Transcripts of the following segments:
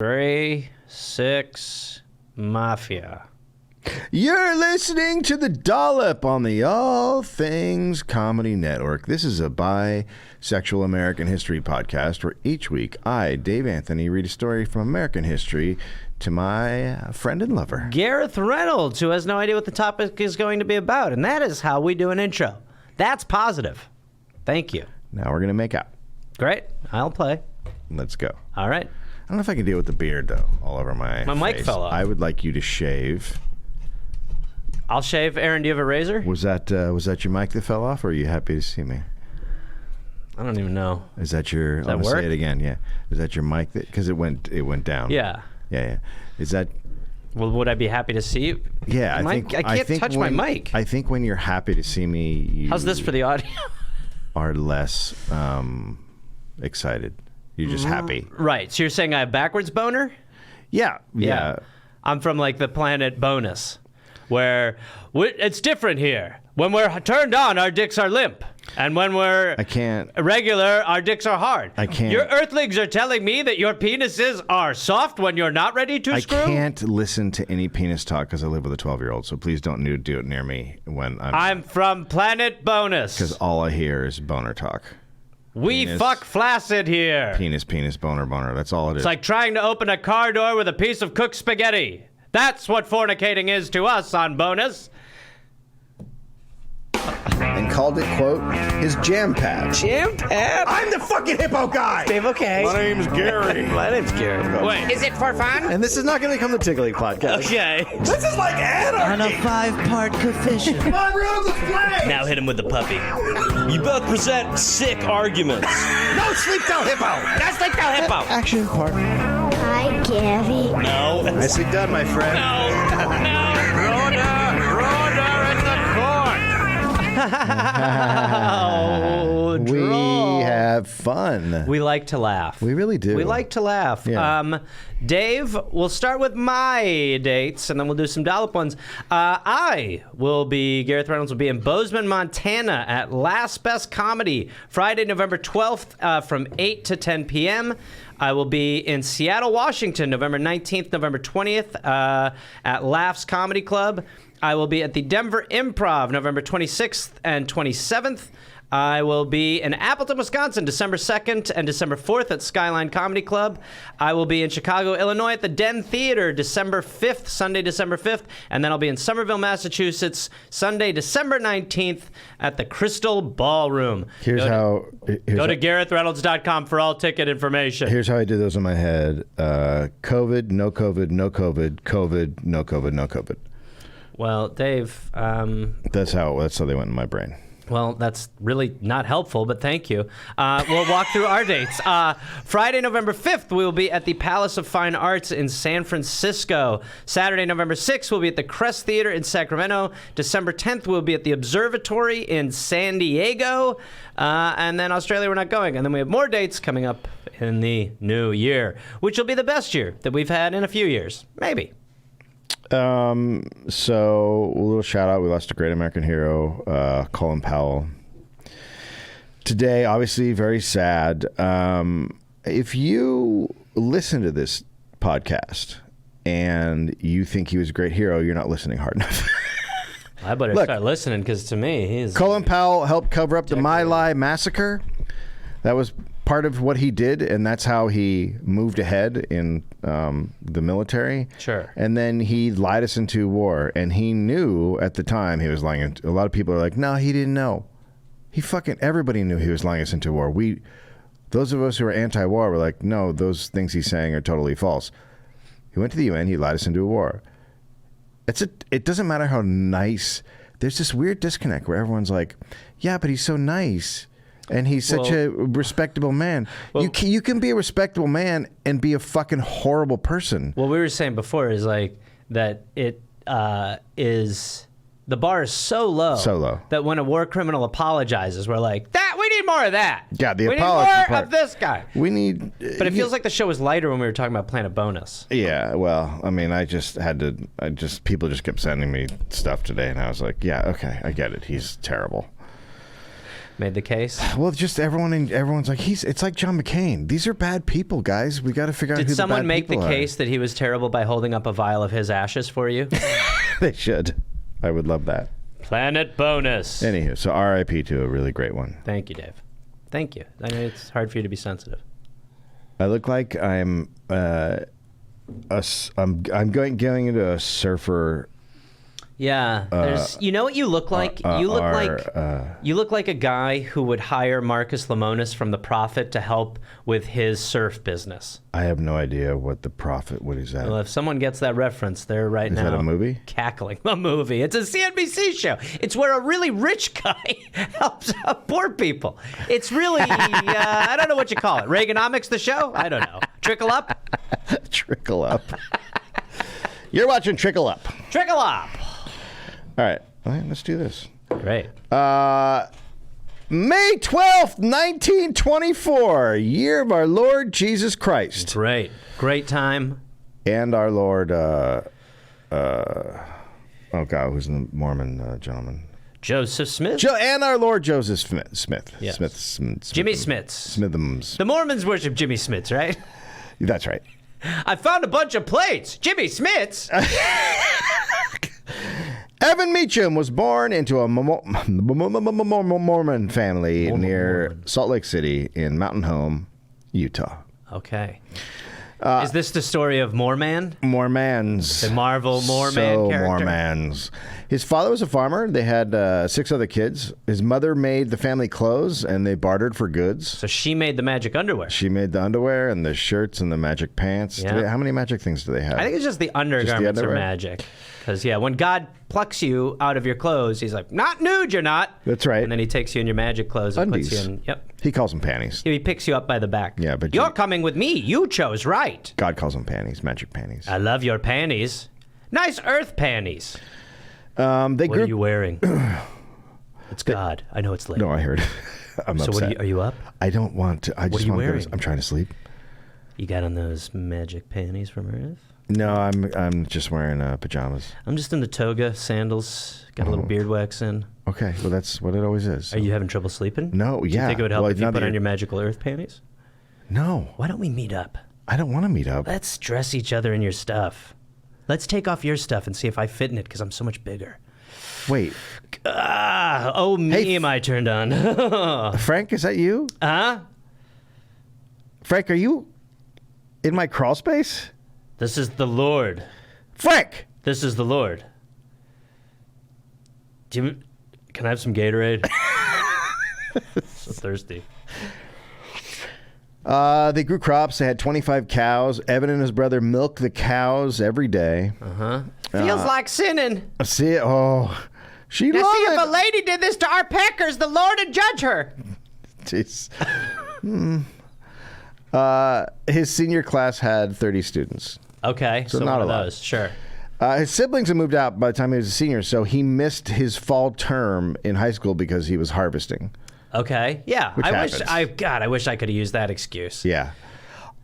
3, 6, Mafia. You're listening to the Dollop on the All Things Comedy Network. This is a bisexual American history podcast where each week I, Dave Anthony, read a story from American history to my friend and lover, Gareth Reynolds, who has no idea what the topic is going to be about. And that is how we do an intro. That's positive. Thank you. Now we're going to make out. Great. I'll play. Let's go. All right. I don't know if I can deal with the beard, though, all over my face. Mic fell off. I would like you to shave. I'll shave. Aaron, do you have a razor? Was that your mic that fell off, or are you happy to see me? I don't even know. Is that your... Does that I'm going work? to say it again, yeah. Is that your mic? Because it went down. Yeah. Yeah. Is that... Well, would I be happy to see you? Yeah, I can't touch my mic. I think when you're happy to see me, you How's this for the audio? are less excited. You're just happy. Right. So you're saying I have backwards boner? Yeah. I'm from like the planet Bonus, where it's different here. When we're turned on, our dicks are limp. And when we're regular, our dicks are hard. I can't. Your earthlings are telling me that your penises are soft when you're not ready to screw? I can't listen to any penis talk because I live with a 12-year-old, so please don't do it near me when I'm from planet Bonus. Because all I hear is boner talk. We fuck flaccid here. Penis, boner. That's all it is. It's like trying to open a car door with a piece of cooked spaghetti. That's what fornicating is to us on Bonus. And called it, quote, his jam pad. Jam pad? I'm the fucking hippo guy! Dave, okay. My name's Gary. My name's Gary. Wait. Is it for fun? And this is not going to become the Tiggly podcast. Okay. This is like anarchy! On a 5-part coefficient. Come on, room the flag! Now hit him with the puppy. You both present sick arguments. No sleep till hippo! That's like the hippo. Action part. Hi, Gary. No. Nicely done, my friend. No. Rotor in the court. Oh, We draw. have fun. We like to laugh. We really do. We like to laugh. Yeah. Dave, we'll start with my dates, and then we'll do some Dollop ones. Gareth Reynolds will be in Bozeman, Montana at Last Best Comedy, Friday, November 12th from 8 to 10 p.m. I will be in Seattle, Washington, November 19th, November 20th at Laughs Comedy Club. I will be at the Denver Improv, November 26th and 27th. I will be in Appleton, Wisconsin, December 2nd and December 4th at Skyline Comedy Club. I will be in Chicago, Illinois at the Den Theater, December 5th, Sunday, December 5th. And then I'll be in Somerville, Massachusetts, Sunday, December 19th at the Crystal Ballroom. Go to GarethReynolds.com for all ticket information. Here's how I did those in my head. COVID, no COVID, no COVID, COVID, no COVID, no COVID. Well, Dave... That's how they went in my brain. Well, that's really not helpful, but thank you. We'll walk through our dates. Friday, November 5th, we will be at the Palace of Fine Arts in San Francisco. Saturday, November 6th, we'll be at the Crest Theater in Sacramento. December 10th, we'll be at the Observatory in San Diego. And then Australia, we're not going. And then we have more dates coming up in the new year, which will be the best year that we've had in a few years. Maybe. So a little shout out. We lost a great American hero, Colin Powell. Today, obviously, very sad. If you listen to this podcast and you think he was a great hero, you're not listening hard enough. I better start listening because to me, he's... Colin Powell helped cover up the My Lai massacre. That was part of what he did, and that's how he moved ahead in the military. Sure. And then he lied us into war, and he knew at the time he was lying. A lot of people are like, no, he didn't know. Everybody knew he was lying us into war. Those of us who are anti-war were like, no, those things he's saying are totally false. He went to the UN, he lied us into a war. It doesn't matter how nice. There's this weird disconnect where everyone's like, yeah, but he's so nice. And he's such a respectable man. You can be a respectable man and be a fucking horrible person. What we were saying before is like that it is... The bar is so low that when a war criminal apologizes, we're like, "That we need more of that. Yeah, we need more of this guy. We need." But it feels like the show was lighter when we were talking about Planet Bonus. Yeah, well, I mean, people just kept sending me stuff today, and I was like, "Yeah, okay, I get it. He's terrible." Made the case. Well, just everyone's like, it's like John McCain. These are bad people, guys. We got to figure out who Did the someone bad make the people are. case that he was terrible by holding up a vial of his ashes for you? They should. I would love that. Planet bonus. Anywho, so RIP to a really great one. Thank you, Dave. Thank you. I know it's hard for you to be sensitive. I look like I'm going into a surfer. Yeah, there's. You know what you look like? You look like a guy who would hire Marcus Lemonis from The Prophet to help with his surf business. I have no idea what The Prophet. What is that? Well, if someone gets that reference, they're right now. Is that a movie? Cackling. A movie. It's a CNBC show. It's where a really rich guy helps out poor people. It's really, I don't know what you call it. Reaganomics, the show? I don't know. Trickle up? Trickle up. You're watching Trickle Up. Trickle up. All right, let's do this. Great. May 12th, 1924, year of our Lord Jesus Christ. Great. Great time. And our Lord, oh God, who's the Mormon gentleman? Joseph Smith. And our Lord Joseph Smith. Yes. Smith. Jimmy Smiths. Smithums. The Mormons worship Jimmy Smiths, right? That's right. I found a bunch of plates. Jimmy Smiths. Evan Meacham was born into a Mormon family near Salt Lake City in Mountain Home, Utah. Okay. Is this the story of Moorman? Mormons. The Marvel Moorman So character? Mormons. His father was a farmer. They had 6 other kids. His mother made the family clothes, and they bartered for goods. So she made the magic underwear. She made the underwear and the shirts and the magic pants. Yeah. How many magic things do they have? I think it's just the undergarments are underwear? magic. Because, when God plucks you out of your clothes, he's like, not nude, you're not. That's right. And then he takes you in your magic clothes and puts Undies. you in, yep. He calls them panties. He picks you up by the back. Yeah, but You're coming with me. You chose right. God calls them panties, magic panties. I love your panties. Nice earth panties. They What are you wearing? It's God. I know it's late. No, I heard. I'm so upset. are you up? I don't want to. I What just are you want to go wearing? I'm trying to sleep. You got on those magic panties from Earth? No, I'm just wearing pajamas. I'm just in the toga, sandals, got a little beard wax in. Okay, well that's what it always is. Are you having trouble sleeping? No, Do you yeah. think it would help Well, if you now put that on you're- your magical earth panties? No, Why don't we meet up? I don't want to meet up. Let's dress each other in your stuff. Let's take off your stuff and see if I fit in it because I'm so much bigger. Wait, Meme I turned on. Frank, is that you? Huh? Frank, are you in my crawl space? This is the Lord. Frank! This is the Lord. Can I have some Gatorade? So thirsty. They grew crops. They had 25 cows. Evan and his brother milked the cows every day. Feels like sinning. See, she Now loved see if a it. lady did this to our peckers, the Lord would judge her. Jeez. His senior class had 30 students. Okay, so not one a of lot. those, sure. His siblings had moved out by the time he was a senior, so he missed his fall term in high school because he was harvesting. Okay, yeah. Which happens. I wish I could have used that excuse. Yeah.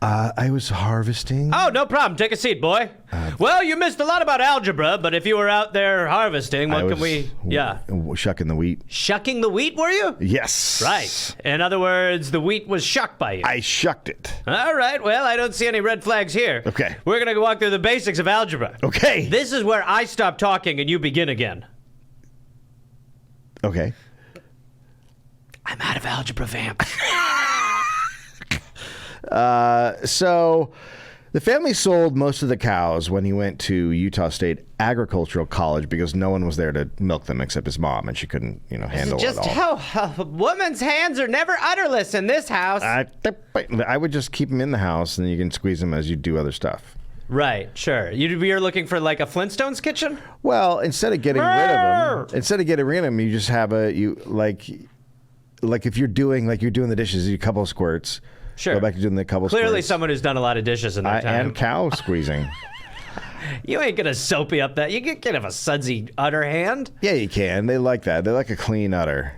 I was harvesting. Oh, no problem. Take a seat, boy. Well, you missed a lot about algebra, but if you were out there harvesting, what can we... Yeah. Shucking the wheat. Shucking the wheat, were you? Yes. Right. In other words, the wheat was shucked by you. I shucked it. All right, well, I don't see any red flags here. Okay. We're going to walk through the basics of algebra. Okay. This is where I stop talking and you begin again. Okay. I'm out of algebra, vamp. So the family sold most of the cows when he went to Utah State Agricultural College because no one was there to milk them except his mom, and she couldn't, handle Just it all. how a woman's hands are never udderless in this house. I would just keep them in the house, and you can squeeze them as you do other stuff. Right, sure. You're looking for like a Flintstones kitchen? Well, instead of getting rid of them, you just have like if you're doing the dishes, you couple of squirts. Sure. Go back to doing the couple. Clearly squirts. someone who's done a lot of dishes in their time. And cow squeezing. You ain't gonna soapy up that. You can have a sudsy udder hand. Yeah, you can. They like that. They like a clean udder.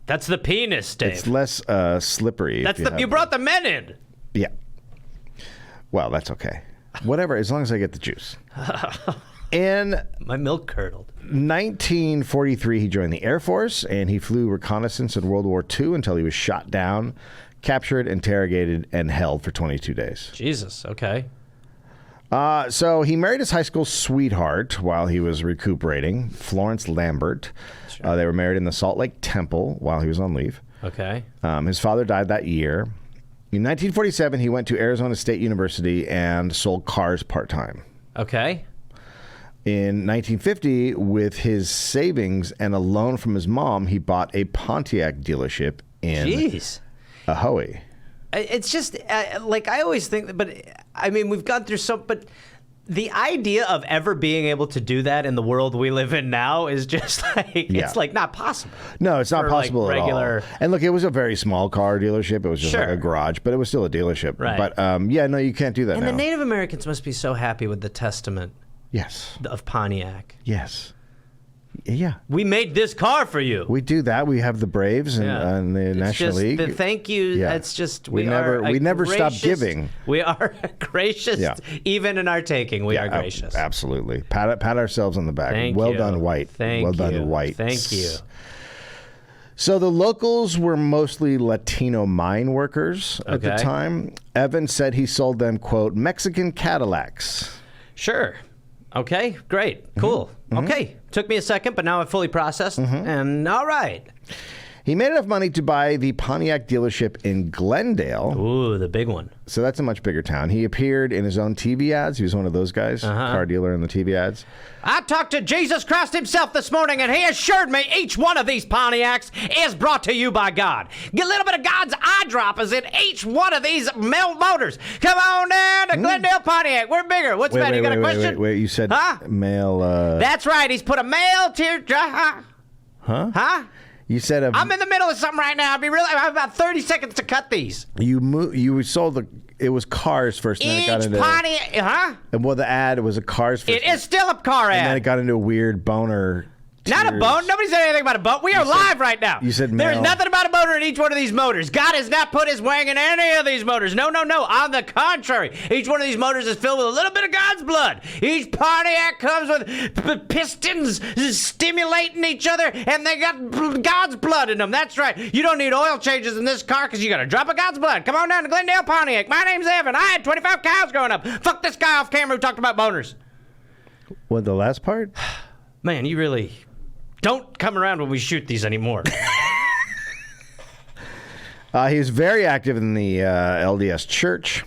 That's the penis, Dave. It's less slippery. That's you brought the men in. Yeah. Well, that's okay. Whatever, as long as I get the juice. In My milk curdled. 1943, he joined the Air Force, and he flew reconnaissance in World War II until he was shot down, captured, interrogated, and held for 22 days. Jesus. Okay. So he married his high school sweetheart while he was recuperating, Florence Lambert. Sure. They were married in the Salt Lake Temple while he was on leave. Okay. His father died that year. In 1947, he went to Arizona State University and sold cars part-time. Okay. In 1950, with his savings and a loan from his mom, he bought a Pontiac dealership in Jeez. Ahoy. It's just like I always think, but I mean, we've gone through but the idea of ever being able to do that in the world we live in now is just like, it's like not possible. No, it's not For, possible like, regular... at all. And look, it was a very small car dealership. It was just like a garage, but it was still a dealership. Right. But yeah, no, you can't do that And now. the Native Americans must be so happy with the testament Yes. of Pontiac. Yes. Yeah. We made this car for you. We do that. We have the Braves and the It's National just League. The thank you. Yeah. It's just We never stop giving. We are gracious, even in our taking. We are gracious. Absolutely. Pat ourselves on the back. Thank well you. done, White. Thank well you. done, White. Thank you. So the locals were mostly Latino mine workers at the time. Evans said he sold them, quote, Mexican Cadillacs. Sure. Okay, great, cool. Okay, took me a second, but now I've fully processed, and all right. He made enough money to buy the Pontiac dealership in Glendale. Ooh, the big one. So that's a much bigger town. He appeared in his own TV ads. He was one of those guys, car dealer in the TV ads. I talked to Jesus Christ himself this morning, and he assured me each one of these Pontiacs is brought to you by God. Get a little bit of God's eye drop is in each one of these motors. Come on down to Glendale Pontiac. We're bigger. What's that? You got a question? Wait. You said male... That's right. He's put a male teardrop. Huh? You said I'm in the middle of something right now. I have about 30 seconds to cut these. You sold it was cars first, and then it got into Pontiac, And well, the ad was a cars first. It is still a car ad. And then it got into a weird boner. Not a tears. bone. Nobody said anything about a bone. We are live right now. You said There's male. nothing about a motor in each one of these motors. God has not put his wang in any of these motors. No. On the contrary, each one of these motors is filled with a little bit of God's blood. Each Pontiac comes with pistons stimulating each other, and they got God's blood in them. That's right. You don't need oil changes in this car because you got a drop of God's blood. Come on down to Glendale Pontiac. My name's Evan. I had 25 cows growing up. Fuck this guy off camera who talked about boners. What, the last part? Man, you really... Don't come around when we shoot these anymore. He was very active in the LDS Church.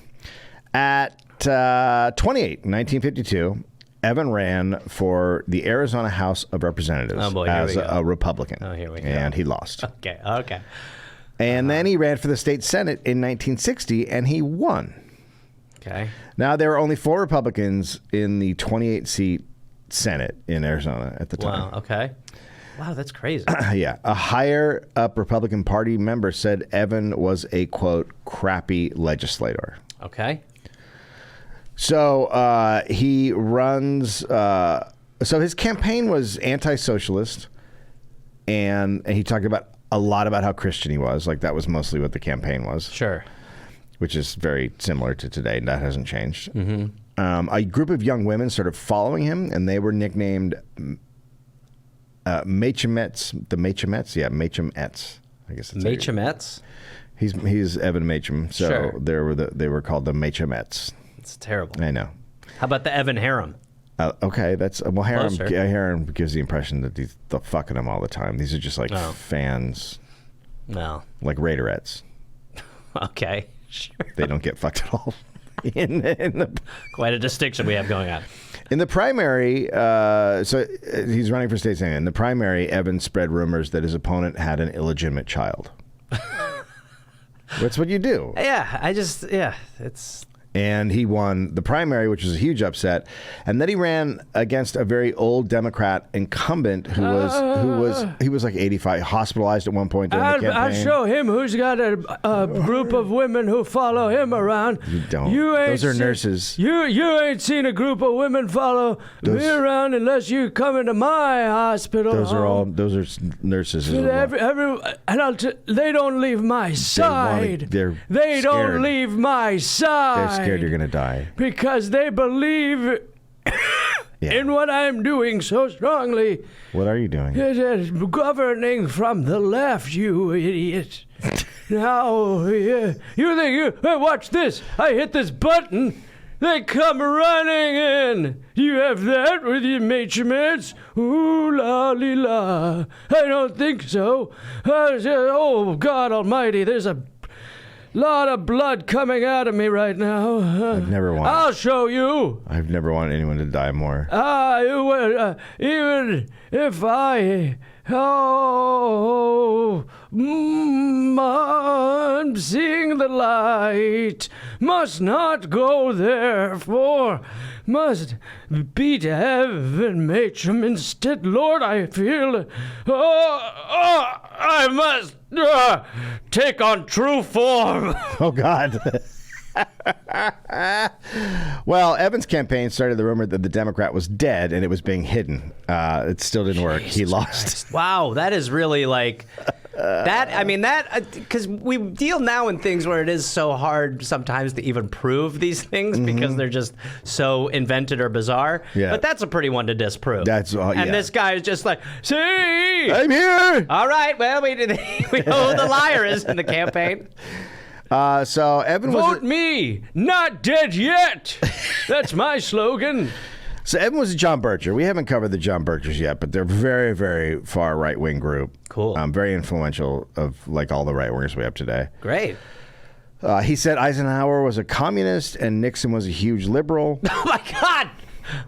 At 28, 1952, Evan ran for the Arizona House of Representatives as a Republican. Oh, here we go. And he lost. Okay. And then he ran for the state Senate in 1960, and he won. Okay. Now, there were only 4 Republicans in the 28-seat Senate in Arizona at the time. Wow, okay. Wow, that's crazy. Yeah. A higher-up Republican Party member said Evan was a, quote, crappy legislator. Okay. So he runs... so his campaign was anti-socialist, and he talked a lot about how Christian he was. Like, that was mostly what the campaign was. Sure. Which is very similar to today, and that hasn't changed. A group of young women started following him, and they were nicknamed Mechamettes. The Mechamettes? Yeah, Mechamettes. I guess it's Mechamettes? He's Evan Meacham, so Sure. they were called the Mechamettes. It's terrible. I know. How about the Evan Harem? Okay, that's well. Closer. Harem gives the impression that he's fucking them all the time. These are just like fans, No. like Raiderettes. Okay. Sure. They don't get fucked at all. in the Quite a distinction we have going on. In the primary, so he's running for state senate. In the primary, Evans spread rumors that his opponent had an illegitimate child. That's what you do. Yeah, it's... And he won the primary, which was a huge upset. And then he ran against a very old Democrat incumbent who was like 85, hospitalized at one point during the campaign. I'll show him who's got a group of women who follow him around. You don't. Those are nurses. You ain't seen a group of women follow me around unless you come into my hospital. Those are nurses. As well. They don't leave my side. They don't leave my side. They're scared you're going to die. Because they believe Yeah. in what I'm doing so strongly. What are you doing? It is governing from the left, you idiot. Now, you think, hey, watch this. I hit this button. They come running in. You have that with your Meacham? Ooh, la, li, la. I don't think so. Oh, God almighty, there's a lot of blood coming out of me right now. I've never wanted. I'll show you. I've never wanted anyone to die more. Even if I'm seeing the light, must not go therefore, must be to heaven, Meacham instead. Lord, I feel, I must take on true form. Oh, God. Well, Evan's campaign started the rumor that the Democrat was dead and it was being hidden. It still didn't work. He lost. Wow, that is really like that. I mean, that because we deal now in things where it is so hard sometimes to even prove these things because they're just so invented or bizarre. Yeah. But that's a pretty one to disprove. That's and this guy is just like, see, I'm here. all right, well, we know who the liar is in the campaign. So Evan was Vote me, not dead yet. That's my slogan. So Evan was a John Bircher. We haven't covered the John Birchers yet, but they're very, very far right-wing group. Cool. Very influential of like all the right-wingers we have today. Great. He said Eisenhower was a communist and Nixon was a huge liberal. Oh my God.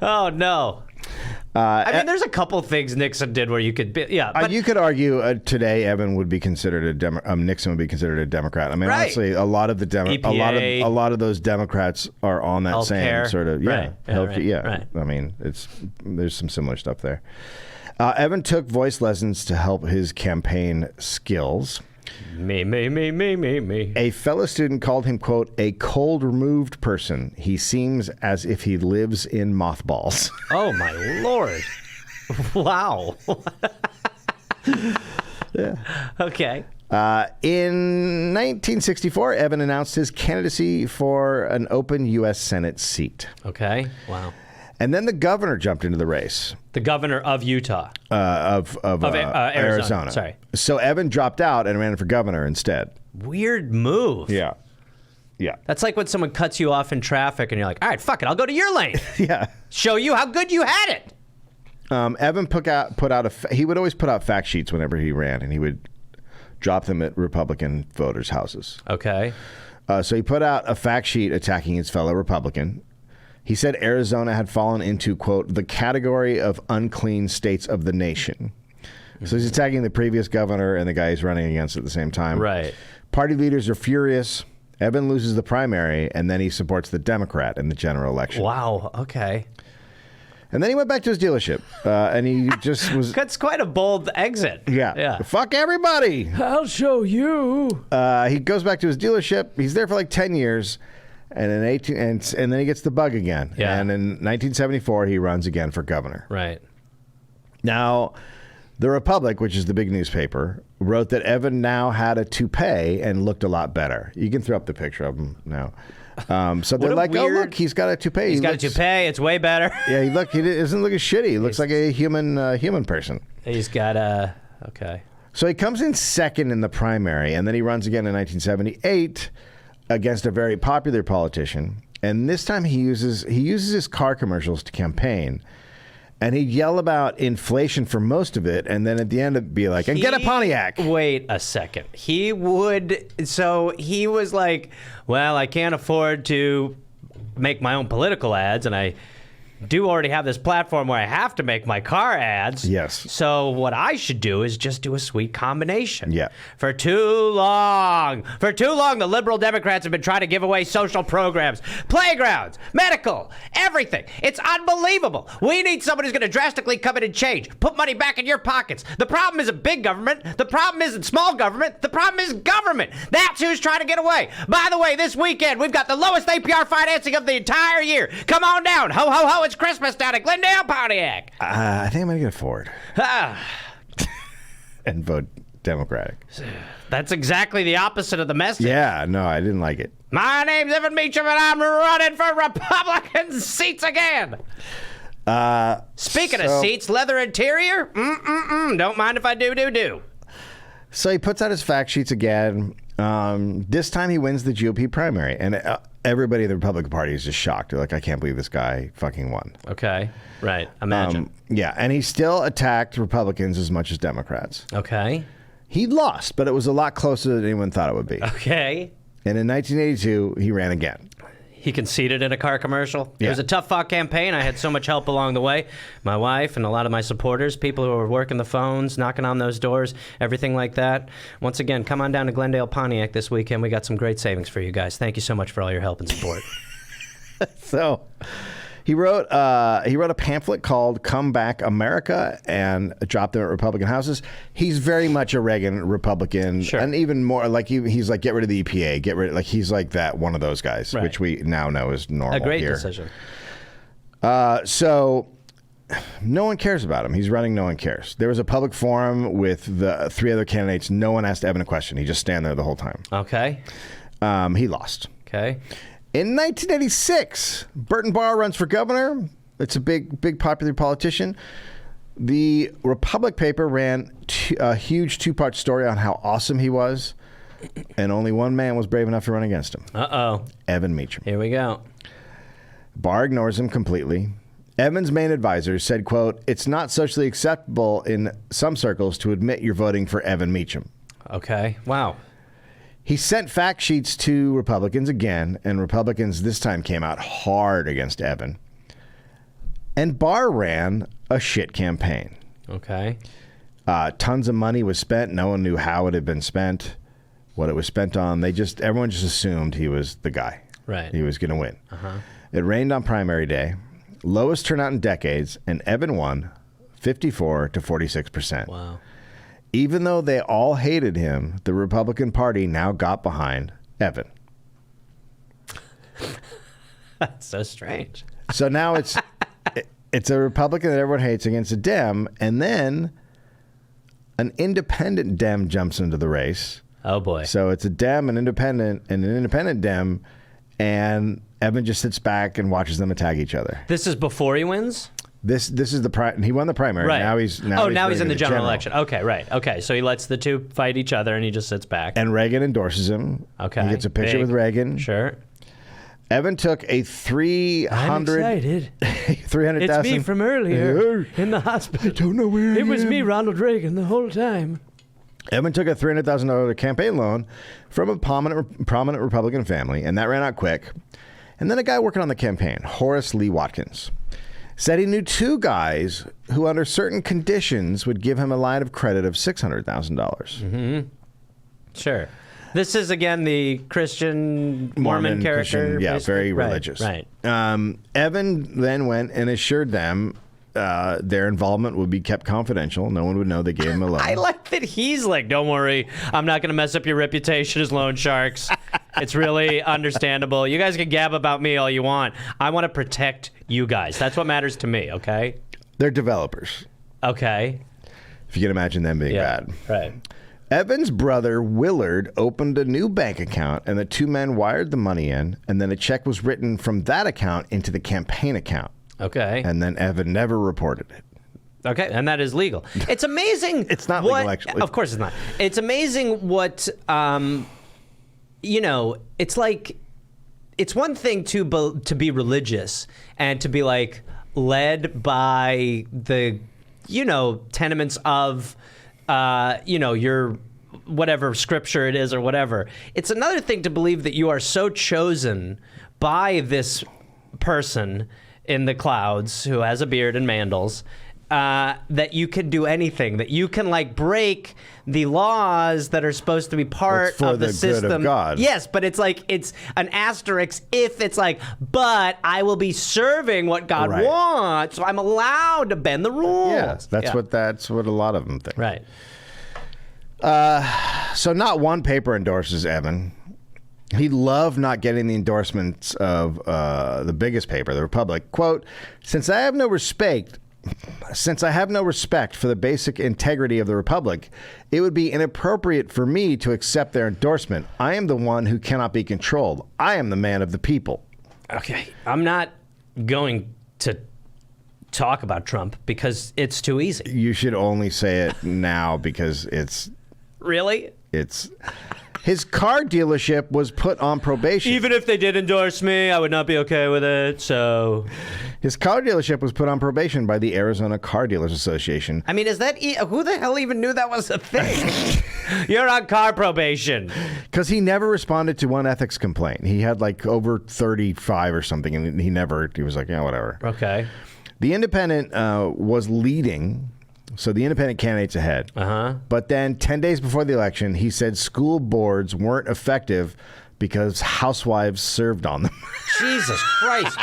Oh no. I mean, there's a couple things Nixon did where you could be, but you could argue today Evan would be considered Nixon would be considered a Democrat. I mean, Right. honestly, a lot of the EPA. a lot of those Democrats are on that Healthcare. same sort of Right. Yeah, health- right. yeah. Right. I mean, there's some similar stuff there. Evan took voice lessons to help his campaign skills. me. A fellow student called him, quote, a cold removed person. He seems as if he lives in mothballs. Oh my Lord. Wow. Yeah. Okay. In 1964, Evan announced his candidacy for an open U.S. Senate seat. Okay. Wow. And then the governor jumped into the race The governor of Utah. of Arizona. Sorry. So Evan dropped out and ran for governor instead. Weird move. Yeah. That's like when someone cuts you off in traffic and you're like, all right, fuck it, I'll go to your lane. Yeah. Show you how good you had it. Evan he would always put out fact sheets whenever he ran, and he would drop them at Republican voters' houses. Okay. So he put out a fact sheet attacking his fellow Republican. He said Arizona had fallen into, quote, the category of unclean states of the nation. So he's attacking the previous governor and the guy he's running against at the same time. Right. Party leaders are furious. Evan loses the primary, and then he supports the Democrat in the general election. Wow. Okay. And then he went back to his dealership, and he just was... That's quite a bold exit. Yeah. Fuck everybody. I'll show you. He goes back to his dealership. He's there for like 10 years. And and then he gets the bug again. Yeah. And in 1974, he runs again for governor. Right. Now, the Republic, which is the big newspaper, wrote that Evan now had a toupee and looked a lot better. You can throw up the picture of him now. So they're like, oh, look, he's got a toupee. He's got a toupee. It's way better. Yeah, he doesn't look as shitty. He looks like a human person. He's got a... Okay. So he comes in second in the primary, and then he runs again in 1978 against a very popular politician. And this time he uses his car commercials to campaign. And he'd yell about inflation for most of it, and then at the end it'd be like, and get a Pontiac. Wait a second. He was like, well, I can't afford to make my own political ads, and I do already have this platform where I have to make my car ads. Yes. So what I should do is just do a sweet combination. Yeah. For too long, the liberal Democrats have been trying to give away social programs, playgrounds, medical, everything. It's unbelievable. We need somebody who's going to drastically come in and change. Put money back in your pockets. The problem isn't big government. The problem isn't small government. The problem is government. That's who's trying to get away. By the way, this weekend, we've got the lowest APR financing of the entire year. Come on down. Ho, ho, ho. It's Christmas down at Glendale, Pontiac. I think I'm going to get a Ford Ah, and vote Democratic. that's exactly the opposite of the message. Yeah, no, I didn't like it. My name's Evan Meacham, and I'm running for Republican seats again. Speaking of seats, leather interior? Don't mind if I do. So he puts out his fact sheets again. This time he wins the GOP primary. And everybody in the Republican Party is just shocked. They're like, I can't believe this guy fucking won. Okay. Right. Imagine. Yeah. And he still attacked Republicans as much as Democrats. Okay. He lost, but it was a lot closer than anyone thought it would be. Okay. And in 1982, he ran again. He conceded in a car commercial. Yeah. It was a tough fought campaign. I had so much help along the way. My wife and a lot of my supporters, people who were working the phones, knocking on those doors, everything like that. Once again, come on down to Glendale, Pontiac this weekend. We got some great savings for you guys. Thank you so much for all your help and support. So he wrote a pamphlet called "Come Back America" and dropped them at Republican houses. He's very much a Reagan Republican, Sure. and even more like he's like, get rid of the EPA, get rid, like he's like that one of those guys, Right. which we now know is normal. A great here. decision. So no one cares about him. He's running. No one cares. There was a public forum with the 3 other candidates. No one asked Evan a question. He just stand there the whole time. Okay. He lost. Okay. In 1986, Burton Barr runs for governor. It's a big popular politician. The Republic paper ran a huge 2-part story on how awesome he was, and only one man was brave enough to run against him. Uh-oh. Evan Meacham. Here we go. Barr ignores him completely. Evan's main advisor said, quote, "It's not socially acceptable in some circles to admit you're voting for Evan Meacham." Okay. Wow. He sent fact sheets to Republicans again, and Republicans this time came out hard against Evan. And Barr ran a shit campaign. Okay. Tons of money was spent. No one knew how it had been spent, what it was spent on. Everyone just assumed he was the guy. Right. He was going to win. It rained on primary day, lowest turnout in decades, and Evan won 54 to 46%. Wow. Even though they all hated him, the Republican Party now got behind Evan. That's so strange. So now it's a Republican that everyone hates against a Dem, and then an independent Dem jumps into the race. Oh, boy. So it's a Dem, an independent Dem, and Evan just sits back and watches them attack each other. This is before he wins? This is he won the primary. Right. Now he's in the general election. Okay, right. Okay, so he lets the two fight each other and he just sits back. And Reagan endorses him. Okay. He gets a picture with Reagan. Sure. Evan took a 300. I'm excited. 300,000. It's me from earlier in the hospital. I don't know where It was me, Ronald Reagan, the whole time. Evan took a $300,000 campaign loan from a prominent Republican family, and that ran out quick. And then a guy working on the campaign, Horace Lee Watkins, said he knew 2 guys who, under certain conditions, would give him a line of credit of $600,000. Mm-hmm. Sure. This is, again, the Christian Mormon character. Christian, yeah, basically? very religious. Right. Evan then went and assured them their involvement would be kept confidential. No one would know they gave him a loan. I like that he's like, don't worry, I'm not going to mess up your reputation as loan sharks. It's really understandable. You guys can gab about me all you want. I want to protect you guys. That's what matters to me, okay? They're developers. Okay. If you can imagine them being bad. Right. Evan's brother, Willard, opened a new bank account, and the 2 men wired the money in, and then a check was written from that account into the campaign account. Okay. And then Evan never reported it. Okay, and that is legal. It's amazing. It's not legal, actually. Of course it's not. It's amazing what, it's like, it's one thing to be religious and to be like led by the, tenements of, your whatever scripture it is or whatever. It's another thing to believe that you are so chosen by this person in the clouds who has a beard and mandals, that you can do anything, that you can like break the laws that are supposed to be part of the system. Good of God. Yes, but it's like it's an asterisk if it's like, but I will be serving what God wants, so I'm allowed to bend the rules. Yes, that's what a lot of them think. Right. So not one paper endorses Evan. He loved not getting the endorsements of the biggest paper, the Republic. Quote, since I have no respect for the basic integrity of the Republic, it would be inappropriate for me to accept their endorsement. I am the one who cannot be controlled. I am the man of the people. Okay. I'm not going to talk about Trump because it's too easy. You should only say it now because it's Really? his car dealership was put on probation. Even if they did endorse me, I would not be okay with it. So, His car dealership was put on probation by the Arizona Car Dealers Association. I mean, is that who the hell even knew that was a thing? You're on car probation. Because he never responded to one ethics complaint. He had like over 35 or something, and he was like, yeah, whatever. Okay. The independent was leading, so the independent candidate's ahead. But then 10 days before the election, he said school boards weren't effective because housewives served on them. Jesus Christ.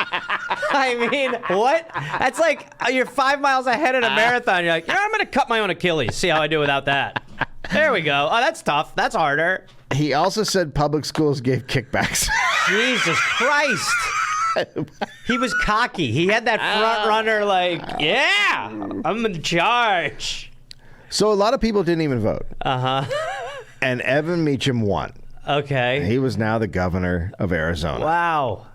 I mean, what? That's like you're 5 miles ahead in a marathon. You're like, I'm going to cut my own Achilles. See how I do without that. There we go. Oh, that's tough. That's harder. He also said public schools gave kickbacks. Jesus Christ. He was cocky. He had that front runner like, yeah, I'm in charge. So a lot of people didn't even vote. And Evan Meacham won. Okay. He was now the governor of Arizona. Wow.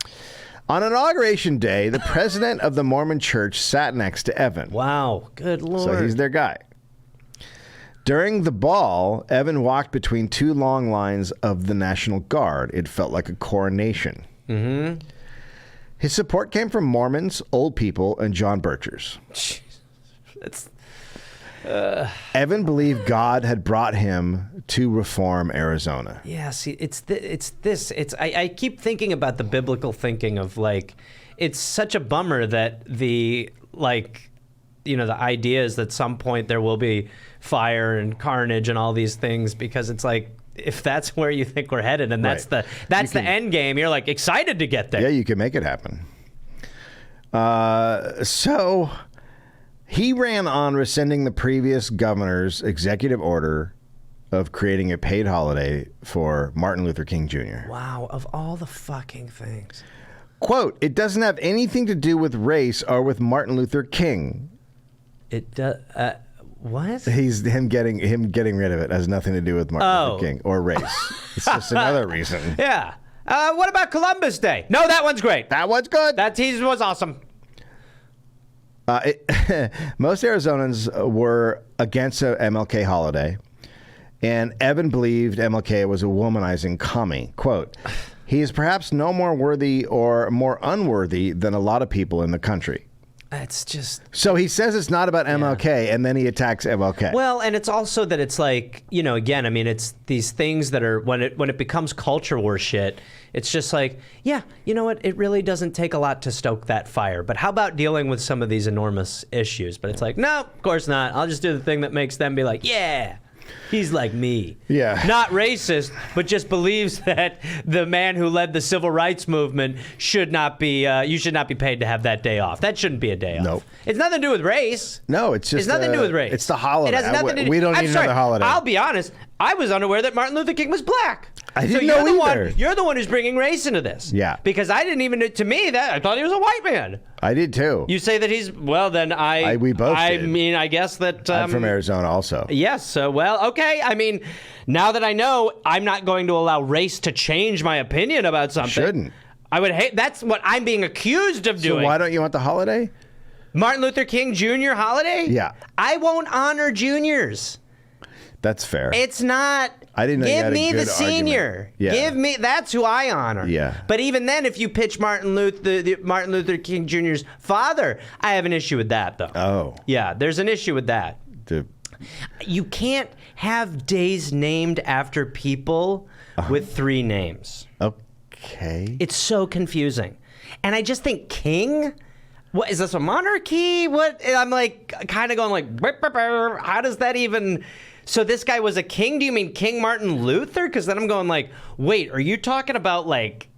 On Inauguration Day, the president of the Mormon Church sat next to Evan. Wow. Good Lord. So he's their guy. During the ball, Evan walked between two long lines of the National Guard. It felt like a coronation. Mm-hmm. His support came from Mormons, old people, and John Birchers. It's Evan believed God had brought him to reform Arizona. Yeah, see, I keep thinking about the biblical thinking of like, it's such a bummer that the idea is that at some point there will be fire and carnage and all these things, because it's like, if that's where you think we're headed and that's the end game, you're like excited to get there. Yeah, you can make it happen. So he ran on rescinding the previous governor's executive order of creating a paid holiday for Martin Luther King Jr. Wow, of all the fucking things. Quote, it doesn't have anything to do with race or with Martin Luther King. It does. What? Him getting rid of it has nothing to do with Martin Luther King or race. It's just another reason. Yeah. What about Columbus Day? No, that one's great. That one's good. That teaser was awesome. Most Arizonans were against a MLK holiday, and Evan believed MLK was a womanizing commie. Quote, he is perhaps no more worthy or more unworthy than a lot of people in the country. It's just... So he says it's not about MLK, and then he attacks MLK. Well, and it's also that it's like, again, I mean, it's these things that are, when it becomes culture war shit, it's just like, yeah, you know what? It really doesn't take a lot to stoke that fire. But how about dealing with some of these enormous issues? But it's like, no, of course not. I'll just do the thing that makes them be like, yeah. He's like me. Yeah. Not racist, but just believes that the man who led the civil rights movement should not be, you should not be paid to have that day off. That shouldn't be a day off. Nope. It's nothing to do with race. No, it's just... It's nothing to do with race. It's the holiday. It has nothing to do... We don't need another holiday. I'll be honest. I was unaware that Martin Luther King was black. I didn't know either. You're the one who's bringing race into this. Yeah. Because I didn't even... To me, I thought he was a white man. I did too. You say that he's... Well, then we both did. I mean, I guess that... I'm from Arizona also. Yes. So, well, okay. I mean, now that I know, I'm not going to allow race to change my opinion about something. Shouldn't. I would hate... That's what I'm being accused of doing. So why don't you want the holiday? Martin Luther King Jr. holiday? Yeah. I won't honor juniors. That's fair. It's not... I didn't know you Give had a me the good senior. argument. Yeah. Give me... That's who I honor. Yeah. But even then, if you pitch Martin Luther King Jr.'s father, I have an issue with that, though. Oh. Yeah, there's an issue with that. You can't have days named after people with 3 names. Okay. It's so confusing. And I just think King... What is this, a monarchy? What? I'm like kind of going like, burr, burr, burr. How does that even? So this guy was a king? Do you mean King Martin Luther? Because then I'm going like, wait, are you talking about like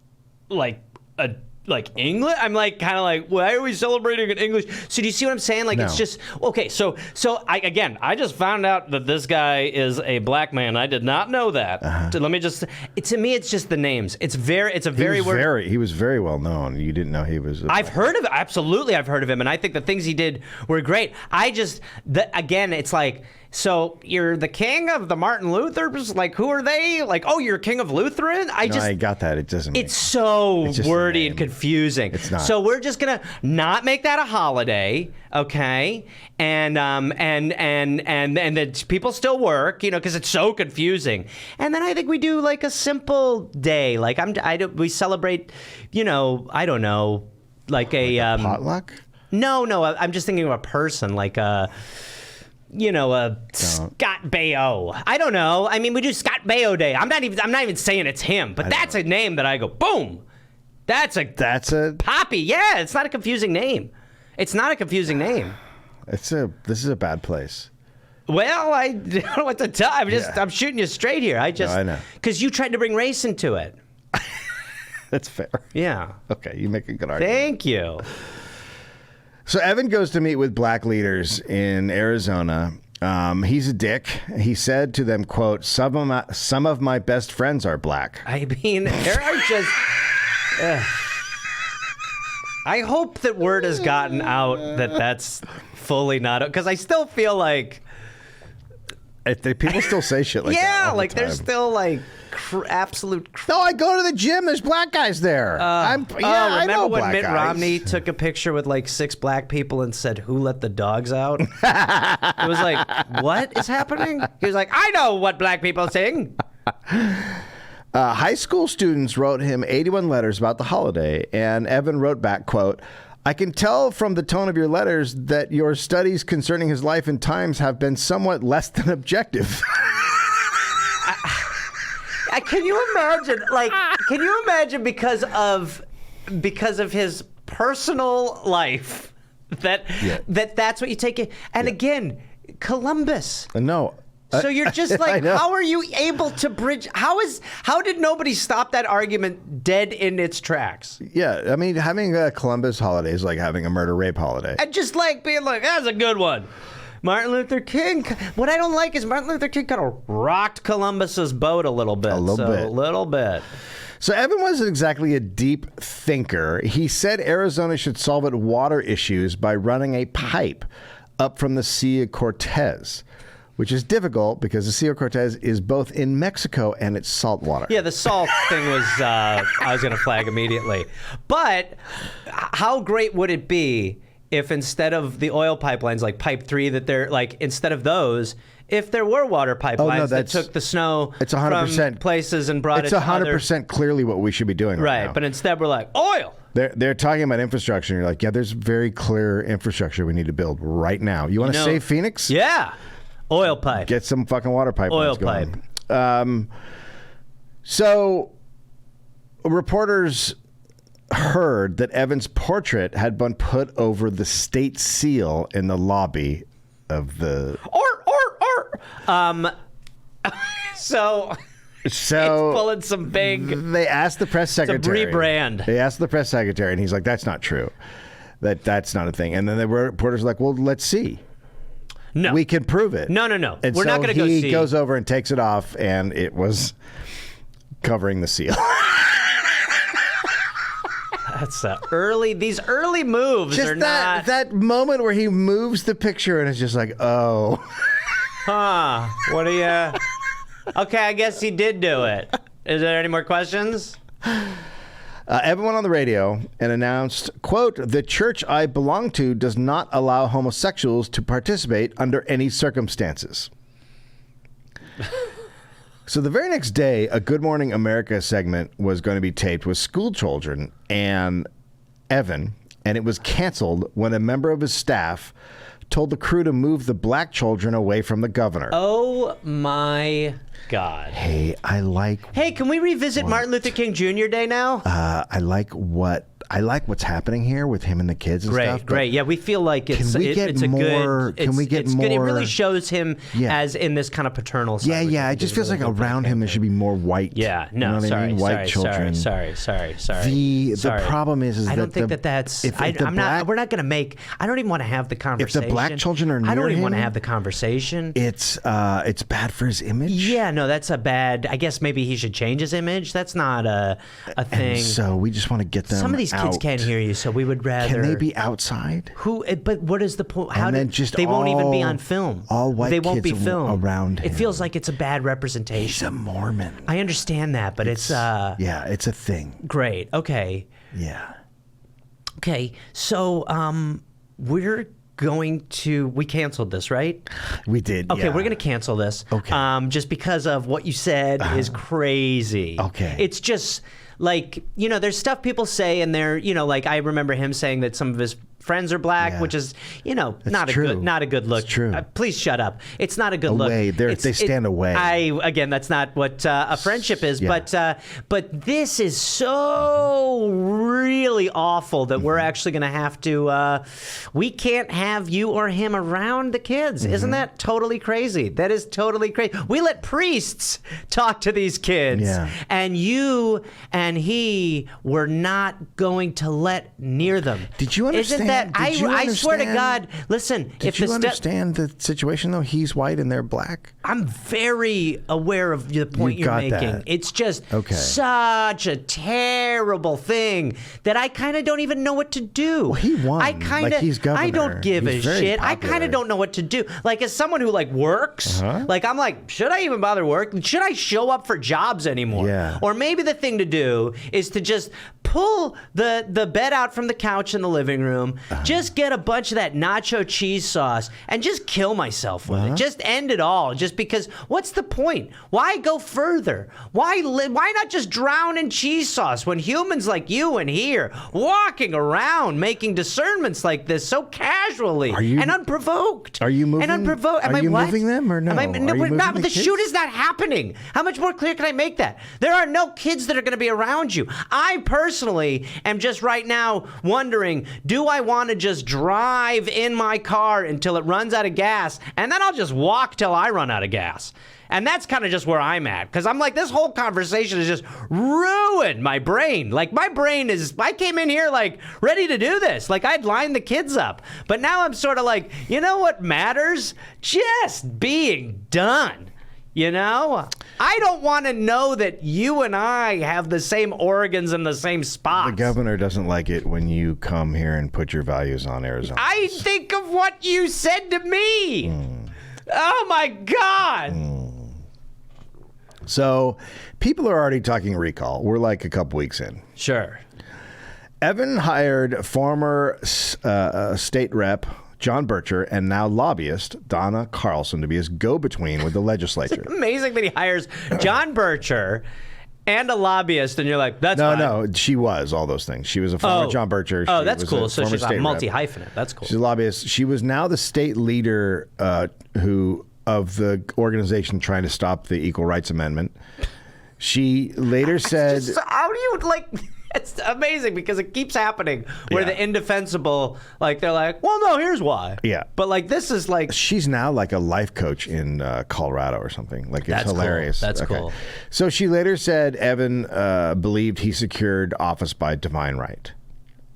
England? I'm like kind of like, why are we celebrating in English? So do you see what I'm saying? Like, No. It's just okay. So I just found out that this guy is a black man. I did not know that. So let me just. To me, it's just the names. It's a very He was very well known. You didn't know he was. I've heard of absolutely. I've heard of him, and I think the things he did were great. Again, it's like So you're the king of the Martin Luthers? Like, who are they? Like, oh, you're king of Lutheran? I got that. It doesn't. It's so It's just a wordy name. and confusing. It's not. So we're just gonna not make that a holiday, okay? And then people still work, because it's so confusing. And then I think we do like a simple day, like we celebrate, I don't know, like a potluck. No, I'm just thinking of a person, like a Scott Baio. I don't know. I mean, we do Scott Baio Day. I'm not even saying it's him, but that's a name that I go, boom. That's a Poppy. Yeah, it's not a confusing name. It's not a confusing name. This is a bad place. Well, I don't know what to tell. I'm shooting you straight here. I know. Because you tried to bring race into it. That's fair. Yeah. Okay, you make a good argument. Thank you. So Evan goes to meet with black leaders in Arizona. He's a dick. He said to them, quote, some of my best friends are black. I mean, there are just... I hope that word has gotten out that that's fully not... Because I still feel like... People still say shit like that. Yeah, all the like time. there's still like absolute... No, I go to the gym. There's black guys there. I know remember when black Mitt guys. Romney took a picture with like 6 black people and said, "Who let the dogs out?" It was like, what is happening? He was like, I know what black people sing. High school students wrote him 81 letters about the holiday, and Evan wrote back, quote, I can tell from the tone of your letters that your studies concerning his life and times have been somewhat less than objective. Can you imagine? Like, can you imagine because of his personal life that's what you take it? And again, Columbus. No. So you're just like, how are you able to bridge? How did nobody stop that argument dead in its tracks? Yeah, I mean, having a Columbus holiday is like having a murder rape holiday. And just like being like, that's a good one. Martin Luther King. What I don't like is Martin Luther King kind of rocked Columbus's boat a little bit. A little bit. So Evan wasn't exactly a deep thinker. He said Arizona should solve its water issues by running a pipe up from the Sea of Cortez, which is difficult because the Sea of Cortez is both in Mexico and it's salt water. Yeah, the salt thing was, I was going to flag immediately. But how great would it be if instead of the oil pipelines like Pipe 3, that they're like, instead of those, if there were water pipelines that took the snow from places and brought it to other... It's 100% clearly what we should be doing right now. But instead we're like, oil! They're talking about infrastructure, and you're like, yeah, there's very clear infrastructure we need to build right now. You want to save Phoenix? Yeah. Oil pipe. Get some fucking water pipelines Oil going. pipe. So reporters heard that Evan's portrait had been put over the state seal in the lobby of the... So it's pulling some big... They asked the press secretary... It's a rebrand. They asked the press secretary, and he's like, that's not true. That's not a thing. And then the reporters were like, well, let's see. No. We can prove it. No. And we're not going to go see. He goes over and takes it off, and it was covering the seal. That's these early moves just are not... that moment where he moves the picture, and it's just like, oh. Huh. What do you... Okay, I guess he did do it. Is there any more questions? Evan went on the radio and announced, quote, the church I belong to does not allow homosexuals to participate under any circumstances. So the very next day, a Good Morning America segment was going to be taped with school children and Evan, and it was canceled when a member of his staff told the crew to move the black children away from the governor. Oh, my God. Hey, can we revisit Martin Luther King Jr. Day now? I like what's happening here with him and the kids and stuff. Great. Yeah, we feel like it's Can we get more? Good, it really shows him as in this kind of paternal side. Yeah. It just feels like around him there should be more white. Yeah, no, you know what I mean? White children. Sorry. The problem is I don't think that's. We're not going to make. I don't even want to have the conversation. If the black children are near I don't even him, want to have the conversation. It's bad for his image. Yeah, no, that's a bad. I guess maybe he should change his image. That's not a thing. And so we just want to get them these kids out. can't hear you, so we would rather. Can they be outside? Who? But what is the point? How And do then just they won't even be all- on film? all white They won't be kids filmed around It him. feels like it's a bad representation. He's a Mormon. I understand that, but it's Yeah, it's a thing. great. Okay. Yeah. Okay. So we're going to we canceled this, right? We did. Okay, yeah. we're going to cancel this. Okay. Just because of what you said is crazy. Okay. It's just like, there's stuff people say and they're, like I remember him saying that some of his friends are black, Yeah. which is, It's not true. a good look. It's true. Please shut up. It's not a good Away. look. They stand away. Again, that's not what a friendship is, Yeah. but this is so really awful that we're actually going to have to we can't have you or him around the kids. Isn't that totally crazy? That is totally crazy. We let priests talk to these kids. Yeah. And you and he were not going to let near them. Did you understand? Isn't that Did you I swear to understand- God, listen, Did if you the understand the situation though? He's white and they're black. I'm very aware of the point You you're got making. that. It's just Okay. such a terrible thing that I kind of don't even know what to do. Well, he won. I kind of, Like, he's governor. I don't give He's a very shit. I popular. kind of don't know what to do. Like as someone who works, like I'm like, should I even bother working? Should I show up for jobs anymore? Yeah. Or maybe the thing to do is to just pull the bed out from the couch in the living room, just get a bunch of that nacho cheese sauce, and just kill myself with it. Just end it all. Just because, what's the point? Why go further? Why not just drown in cheese sauce when humans like you and he are walking around making discernments like this so casually Are you- and unprovoked? Are you moving- And unprovoked. Am are I you what? moving them or no? Am I, Are you we're moving not, the the kids? shoot is not happening. How much more clear can I make that? There are no kids that are going to be around you. I personally am just right now wondering, do I want to just drive in my car until it runs out of gas, and then I'll just walk till I run out of gas? And that's kind of just where I'm at. Because I'm like, this whole conversation has just ruined my brain. Like, my brain is, I came in here, ready to do this. Like, I'd line the kids up. But now I'm sort of like, you know what matters? Just being done. I don't want to know that you and I have the same organs in the same spots. The governor doesn't like it when you come here and put your values on Arizona. I think of what you said to me. Oh my God. So people are already talking recall. We're like a couple weeks in. Sure. Evan hired former state rep John Bircher and now lobbyist Donna Carlson to be his go-between with the legislature. Amazing that he hires John Bircher and a lobbyist, and you're like, that's fine. No, she was all those things. She was a former John Bircher. Oh, She that's was cool. So former she's a state rep. multi-hyphenate. That's cool. She's a lobbyist. She was now the state leader of the organization trying to stop the Equal Rights Amendment. She later said... How do you, it's amazing because it keeps happening where Yeah. the indefensible, they're like, well, no, here's why. Yeah. But, this is She's now like a life coach in Colorado or something. It's That's cool. hilarious. That's cool. So she later said Evan believed he secured office by divine right.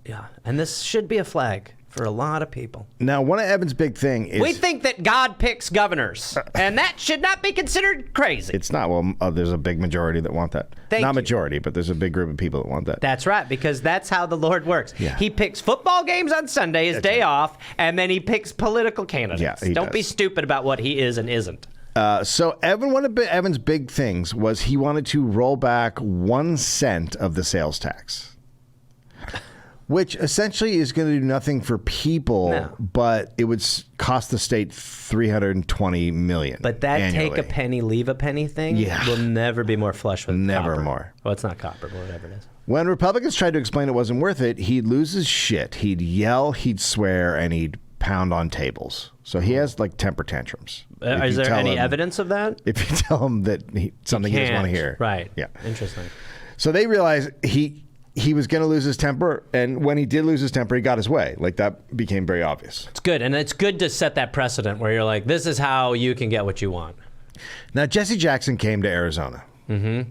Yeah. And this should be a flag for a lot of people. Now, one of Evan's big thing is... We think that God picks governors, and that should not be considered crazy. It's not. Well, there's a big majority that want that. Thank Not you. majority, but there's a big group of people that want that. That's right, because that's how the Lord works. Yeah. He picks football games on Sunday, his day off, and then he picks political candidates. Yeah, he Don't be does. stupid about what he is and isn't. So one of Evan's big things was he wanted to roll back 1 cent of the sales tax. Which essentially is going to do nothing for people, No. but it would cost the state $320 million. But that annually. take a penny, leave a penny thing Yeah. will never be more flush with Never copper. more. Well, it's not copper, but whatever it is. When Republicans tried to explain it wasn't worth it, he'd lose his shit. He'd yell, he'd swear, and he'd pound on tables. So he has temper tantrums. If Is you there tell any him- evidence of that? If you tell him that something he doesn't want to Can't. hear. Right. Yeah. Interesting. So they realized he was going to lose his temper, and when he did lose his temper, he got his way. That became very obvious. It's good, and it's good to set that precedent where you're like, this is how you can get what you want. Now, Jesse Jackson came to Arizona. Mm-hmm.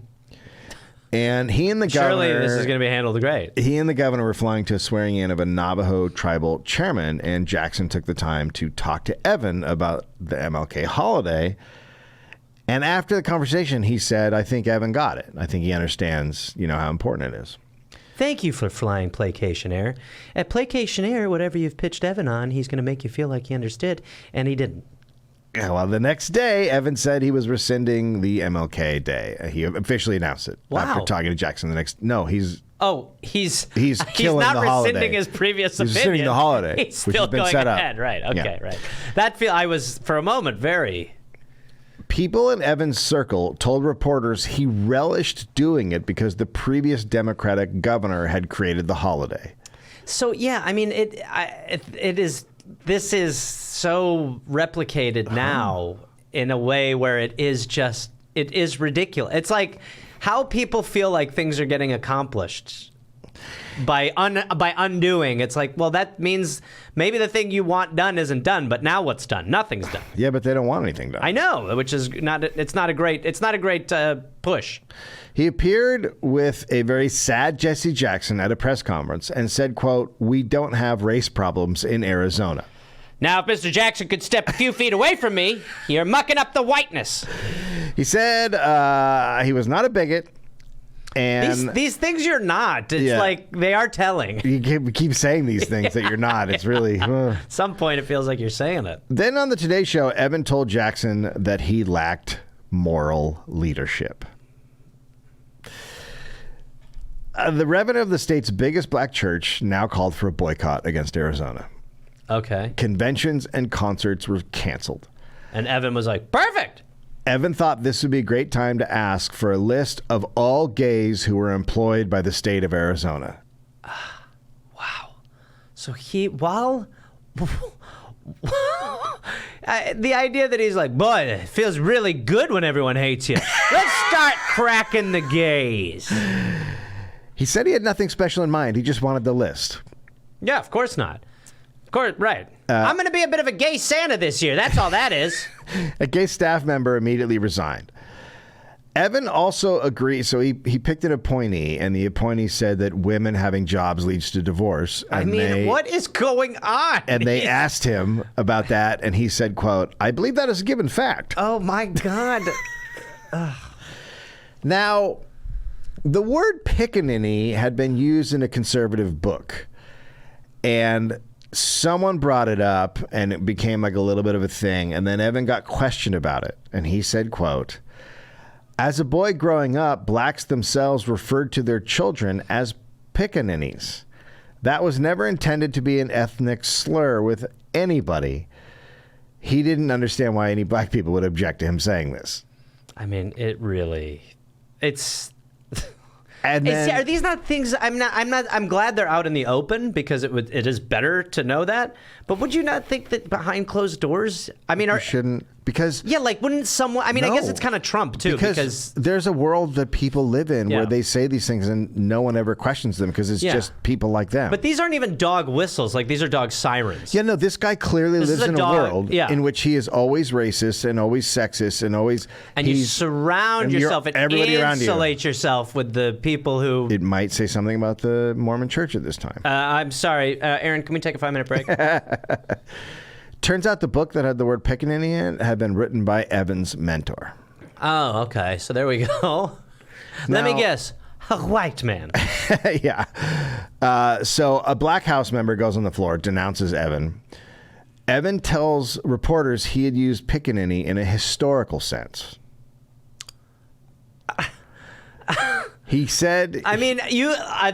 And he and the Surely governor... this is going to be handled great. He and the governor were flying to a swearing in of a Navajo tribal chairman, and Jackson took the time to talk to Evan about the MLK holiday. And after the conversation, he said, I think Evan got it. I think he understands, how important it is. Thank you for flying Playcation Air. At Playcation Air, whatever you've pitched Evan on, he's going to make you feel like he understood, and he didn't. Yeah, well, the next day, Evan said he was rescinding the MLK Day. He officially announced it after talking to Jackson. He's he's killing not the holiday. rescinding his previous opinion. He's rescinding the holiday, He's which still has been going set up. ahead. Right. Okay. Yeah. Right. I was for a moment very. People in Evan's circle told reporters he relished doing it because the previous Democratic governor had created the holiday. So yeah, I mean it is. This is so replicated now in a way where it is ridiculous. It's like how people feel like things are getting accomplished by undoing. It's like, well, that means maybe the thing you want done isn't done, but now what's done? Nothing's done. Yeah, but they don't want anything done. I know, which is not. It's not a great push. He appeared with a very sad Jesse Jackson at a press conference and said, quote, "We don't have race problems in Arizona." Now, if Mr. Jackson could step a few feet away from me, you're mucking up the whiteness. He said he was not a bigot. And these things you're not. It's like they are telling. You keep saying these things that you're not. It's really... At some point, it feels like you're saying it. Then on the Today Show, Evan told Jackson that he lacked moral leadership. The reverend of the state's biggest black church now called for a boycott against Arizona. Okay. Conventions and concerts were canceled. And Evan was like, perfect. Evan thought this would be a great time to ask for a list of all gays who were employed by the state of Arizona. Wow. So the idea that he's like, boy, it feels really good when everyone hates you. Let's start cracking the gays. He said he had nothing special in mind. He just wanted the list. Yeah, of course not. Of course, right. I'm going to be a bit of a gay Santa this year. That's all that is. A gay staff member immediately resigned. Evan also agreed. So he picked an appointee, and the appointee said that women having jobs leads to divorce. And what is going on? And they asked him about that, and he said, quote, "I believe that is a given fact." Oh, my God. Now, the word pickaninny had been used in a conservative book, and someone brought it up, and it became like a little bit of a thing, and then Evan got questioned about it, and he said, quote, "As a boy growing up, blacks themselves referred to their children as pickaninnies. That was never intended to be an ethnic slur with anybody." He didn't understand why any black people would object to him saying this. I mean, it's... And then, are these not things? I'm glad they're out in the open because it is better to know that. But would you not think that behind closed doors? I mean, you shouldn't, because wouldn't someone? I mean, no, I guess it's kind of Trump too, because there's a world that people live in where they say these things and no one ever questions them because it's just people like them. But these aren't even dog whistles; like these are dog sirens. Yeah, no, this guy clearly lives in a world in which he is always racist and always sexist and always. And you surround yourself and insulate yourself with the people who. It might say something about the Mormon Church at this time. I'm sorry, Aaron. Can we take a 5-minute break? Turns out the book that had the word pickaninny in had been written by Evan's mentor. Oh, okay. So there we go. Let me guess. A white man. Yeah. So a black house member goes on the floor, denounces Evan. Evan tells reporters he had used pickaninny in a historical sense. He said... I mean,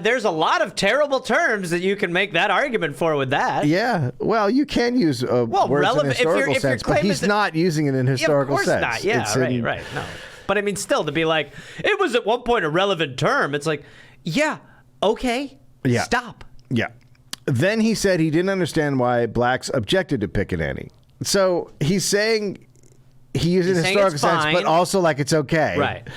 there's a lot of terrible terms that you can make that argument for with that. Yeah. Well, you can use words in a historical sense, but he's not using it in historical sense. Of course not. Yeah, right. No. But I mean, still, to be like, it was at one point a relevant term. It's like, yeah, okay, stop. Yeah. Then he said he didn't understand why blacks objected to pickaninny. So he's saying he used it in historical sense, but also like it's okay. Right.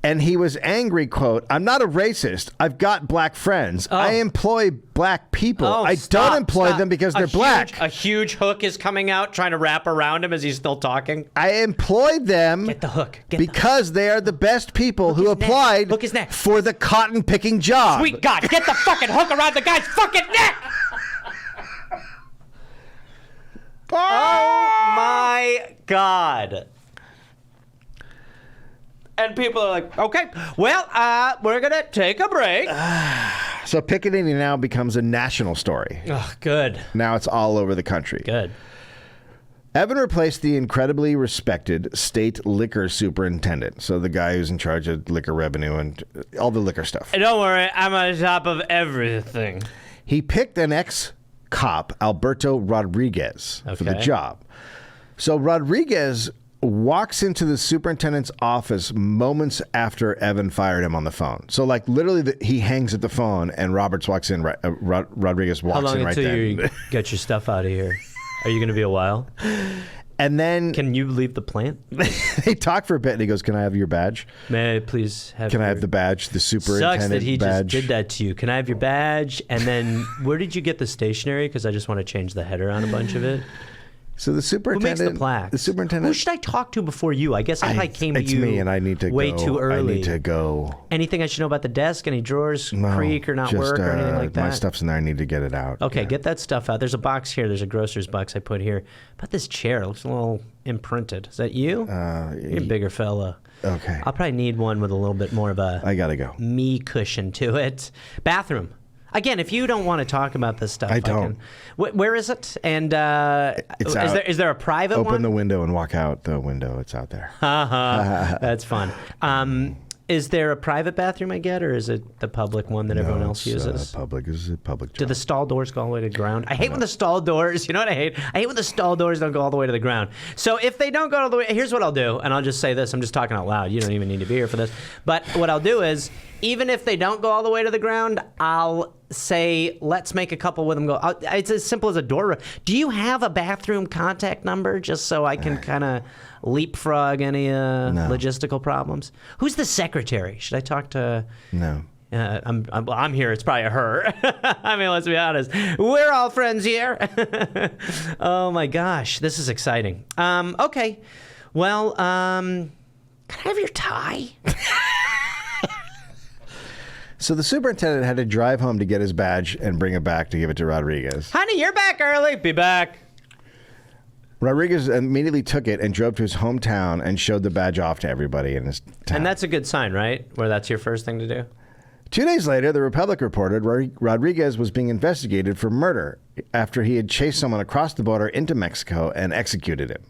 And he was angry, quote, "I'm not a racist. I've got black friends. I employ black people. I don't employ them because they're black." A huge hook is coming out, trying to wrap around him as he's still talking. "I employed them Get the hook. because they are the best people who applied for the cotton picking job." Sweet God, get the fucking hook around the guy's fucking neck! Oh my God. And people are like, okay, well, we're going to take a break. So picketing now becomes a national story. Oh, good. Now it's all over the country. Good. Evan replaced the incredibly respected state liquor superintendent. So the guy who's in charge of liquor revenue and all the liquor stuff. Hey, don't worry, I'm on top of everything. He picked an ex-cop, Alberto Rodriguez, for the Okay. job. So Rodriguez walks into the superintendent's office moments after Evan fired him on the phone. So like literally he hangs at the phone and Roberts walks in, Rodriguez walks How long in right until then. you get your stuff out of here? Are you going to be a while? And then Can you leave the plant? they talk for a bit and he goes, can I have your badge? May I please have Can I your... have the badge, the superintendent Sucks that he badge? just did that to you. Can I have your badge? And then where did you get the stationery? Because I just want to change the header on a bunch of it. So the Who superintendent... makes the plaques? The superintendent... Who should I talk to before you? I guess I came to it's you me and I need to way go. too early. I need to go. Anything I should know about the desk? Any drawers creak or not just, work or anything like that? My stuff's in there. I need to get it out. Okay, Yeah. get that stuff out. There's a box here. There's a grocer's box I put here. But this chair looks a little imprinted. Is that you? You're a bigger fella. Okay. I'll probably need one with a little bit more of a I gotta go. me cushion to it. Bathroom. Again, if you don't want to talk about this stuff, I don't. Where is it? And It's out. is there a private one? Open the window and walk out the window. It's out there. That's fun. Is there a private bathroom I get, or is it the public one that everyone else It's, uses? public is a public job. Do the stall doors go all the way to the ground? I hate when the stall doors, you know what I hate? I hate when the stall doors don't go all the way to the ground. So if they don't go all the way, here's what I'll do, and I'll just say this. I'm just talking out loud. You don't even need to be here for this. But what I'll do is, even if they don't go all the way to the ground, I'll say, let's make a couple with them go. It's as simple as a door. Do you have a bathroom contact number just so I can kind of leapfrog any logistical problems? Who's the secretary? Should I talk to... No. I'm here. It's probably a her. I mean, let's be honest. We're all friends here. Oh my gosh, this is exciting. Okay, well, can I have your tie? So the superintendent had to drive home to get his badge and bring it back to give it to Rodriguez. Honey, you're back early. Be back. Rodriguez immediately took it and drove to his hometown and showed the badge off to everybody in his town. And that's a good sign, right? Where that's your first thing to do. 2 days later, the Republic reported Rodriguez was being investigated for murder after he had chased someone across the border into Mexico and executed him.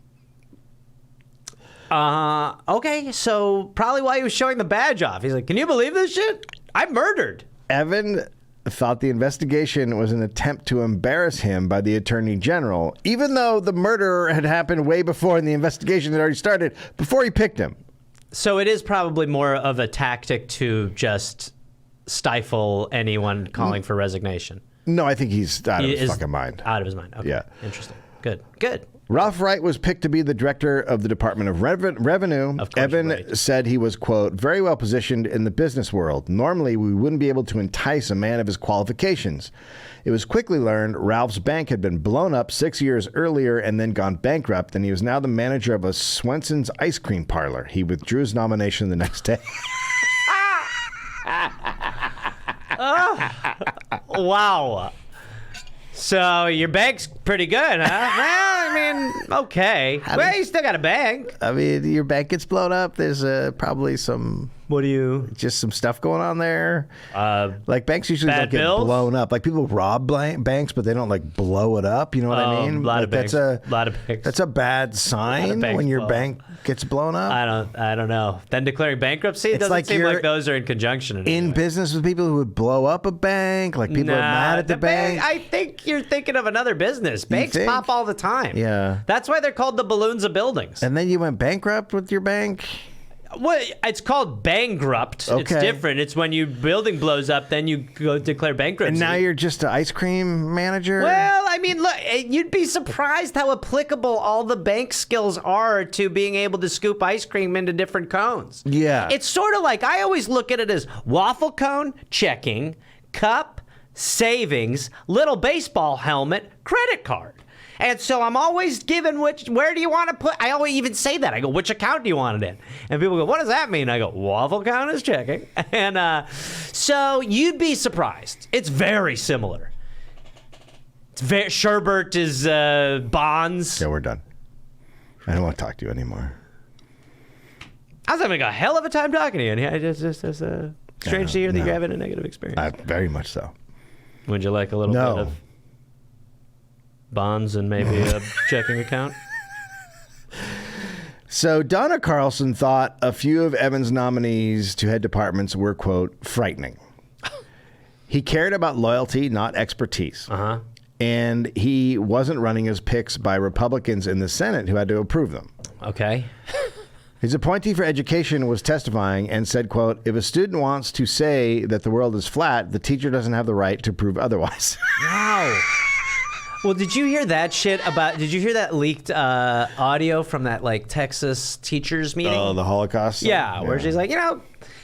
Okay, so probably why he was showing the badge off. He's like, can you believe this shit? I murdered. Evan thought the investigation was an attempt to embarrass him by the Attorney General, even though the murder had happened way before and the investigation had already started, before he picked him. So it is probably more of a tactic to just stifle anyone calling for resignation. No, I think he's out of his Is fucking mind. Out of his mind. Okay. Yeah. Interesting. Good. Good. Ralph Wright was picked to be the director of the Department of Revenue. Of course, Evan Wright. said he was, quote, very well positioned in the business world. Normally, we wouldn't be able to entice a man of his qualifications. It was quickly learned Ralph's bank had been blown up 6 years earlier and then gone bankrupt, and he was now the manager of a Swenson's ice cream parlor. He withdrew his nomination the next day. Wow. So your bank's pretty good, huh? Well, I mean, okay. Well, you still got a bank. I mean, your bank gets blown up. There's probably What do you? just some stuff going on there. Like banks usually bad don't get bills? blown up. Like people rob banks, but they don't like blow it up. You know what I mean? A lot Like, of banks. Lot of banks. That's a bad sign banks when your blow up. bank gets blown up. I don't know. Then declaring bankruptcy It's doesn't like seem you're like those are in conjunction. In any in way. business with people who would blow up a bank. Like people are mad at the bank. I think you're thinking of another business. Banks think? pop all the time. Yeah. That's why they're called the balloons of buildings. And then you went bankrupt with your bank. Well, it's called bankrupt. It's Okay. different. It's when your building blows up, then you go declare bankruptcy. And now you're just an ice cream manager. Well, I mean, look, you'd be surprised how applicable all the bank skills are to being able to scoop ice cream into different cones. Yeah. It's sort of like, I always look at it as waffle cone, checking, cup, savings, little baseball helmet, credit card. And so I'm always given where do you want to put, I always even say that. I go, which account do you want it in? And people go, what does that mean? I go, waffle count is checking. And so you'd be surprised. It's very similar. Sherbert is bonds. Yeah, we're done. I don't want to talk to you anymore. I was having a hell of a time talking to you. And Strange to hear that you're having a negative experience. Very much so. Would you like a little No. bit of bonds and maybe a checking account? So Donna Carlson thought a few of Evan's nominees to head departments were, quote, frightening. He cared about loyalty, not expertise. Uh-huh. And he wasn't running his picks by Republicans in the Senate who had to approve them. Okay. His appointee for education was testifying and said, quote, if a student wants to say that the world is flat, the teacher doesn't have the right to prove otherwise. Wow. Well, did you hear that shit about? Did you hear that leaked audio from that like Texas teachers meeting? Oh, the Holocaust? Yeah, where she's like,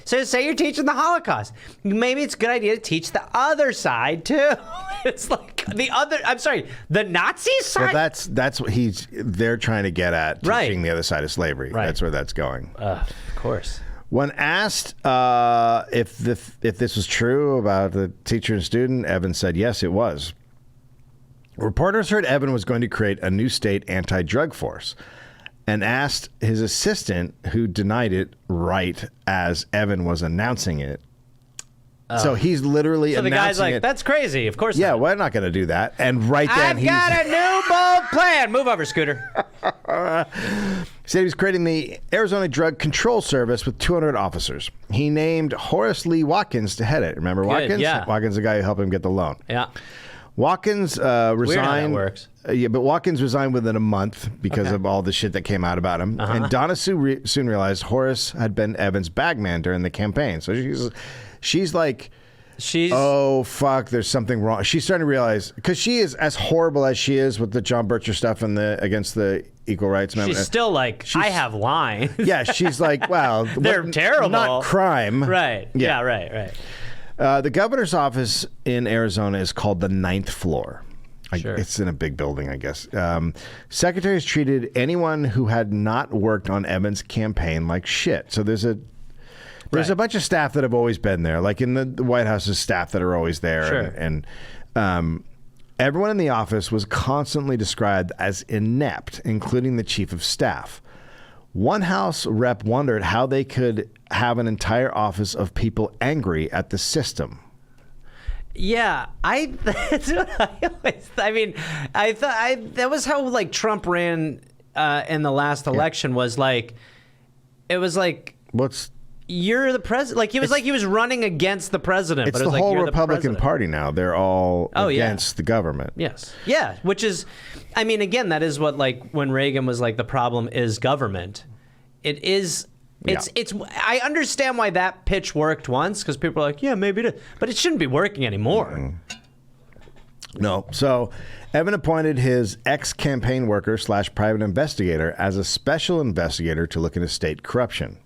so say you're teaching the Holocaust. Maybe it's a good idea to teach the other side too. It's like the Nazi side. Well, that's what they're trying to get at, Right. teaching the other side of slavery. Right. That's where that's going. Of course. When asked if this was true about the teacher and student, Evan said yes, it was. Reporters heard Evan was going to create a new state anti-drug force and asked his assistant, who denied it right as Evan was announcing it. So he's literally So the announcing guy's like, it. that's crazy. Of course Yeah, not. we're not going to do that. And right then I've got a new bold plan. Move over, Scooter. said he was creating the Arizona Drug Control Service with 200 officers. He named Horace Lee Watkins to head it. Remember Watkins? yeah. Watkins, the guy who helped him get the loan. Yeah. Watkins Weird how that resigned. works. Yeah, but Watkins resigned within a month because of all the shit that came out about him. And Donna soon realized Horace had been Evan's bagman during the campaign. So she's like, oh, fuck, there's something wrong. She's starting to realize, because she is as horrible as she is with the John Bircher stuff and against the equal rights movement. She's still like, I have lines. Yeah, she's like, wow. They're terrible. Not crime. Right. Yeah, right. The governor's office in Arizona is called the 9th floor. Sure. It's in a big building, I guess. Secretaries treated anyone who had not worked on Evan's campaign like shit. So there's a bunch of staff that have always been there, like in the White House's staff that are always there. Sure. And everyone in the office was constantly described as inept, including the chief of staff. One House rep wondered how they could have an entire office of people angry at the system. Yeah, that's what I mean, that was how like Trump ran in the last election. Was like, it was like, you're the president. Like he was running against the president. It's but it was the like, whole you're Republican the Party now. They're all against the government. Yes. Yeah. Which is, I mean, again, that is what like when Reagan was like, the problem is government. It is. It's. I understand why that pitch worked once because people are like, yeah, maybe it is, but it shouldn't be working anymore. Mm-hmm. No. So Evan appointed his ex-campaign worker / private investigator as a special investigator to look into state corruption.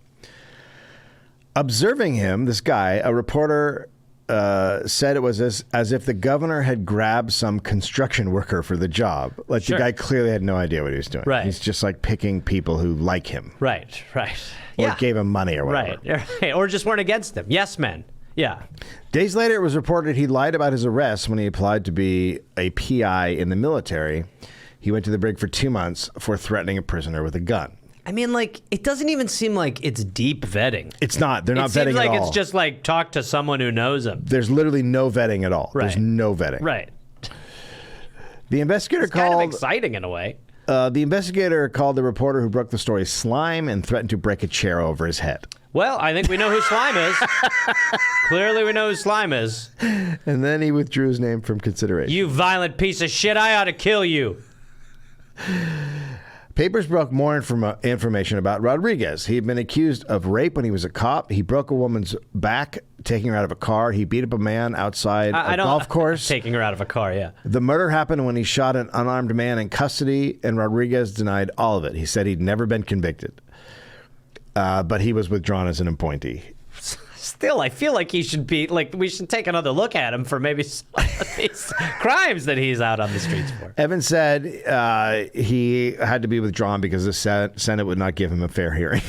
Observing him, this guy, a reporter said it was as if the governor had grabbed some construction worker for the job. Like the guy clearly had no idea what he was doing. Right. He's just like picking people who like him. Right. Or gave him money or whatever. Right. Or just weren't against him. Yes, men. Yeah. Days later, it was reported he lied about his arrest when he applied to be a PI in the military. He went to the brig for 2 months for threatening a prisoner with a gun. I mean, like, it doesn't even seem like it's deep vetting. It's not. They're not vetting at all. It seems like it's just like talk to someone who knows him. There's literally no vetting at all. Right. There's no vetting. Right. The investigator It's called... kind of exciting in a way. The investigator called the reporter who broke the story slime and threatened to break a chair over his head. Well, I think we know who Slime is. Clearly we know who Slime is. And then he withdrew his name from consideration. You violent piece of shit, I ought to kill you. Papers broke more information about Rodriguez. He had been accused of rape when he was a cop. He broke a woman's back, taking her out of a car. He beat up a man outside a golf course. Taking her out of a car, yeah. The murder happened when he shot an unarmed man in custody, and Rodriguez denied all of it. He said he'd never been convicted, but he was withdrawn as an appointee. Still, I feel like he should be, like, we should take another look at him for maybe some of these crimes that he's out on the streets for. Evans said he had to be withdrawn because the Senate would not give him a fair hearing.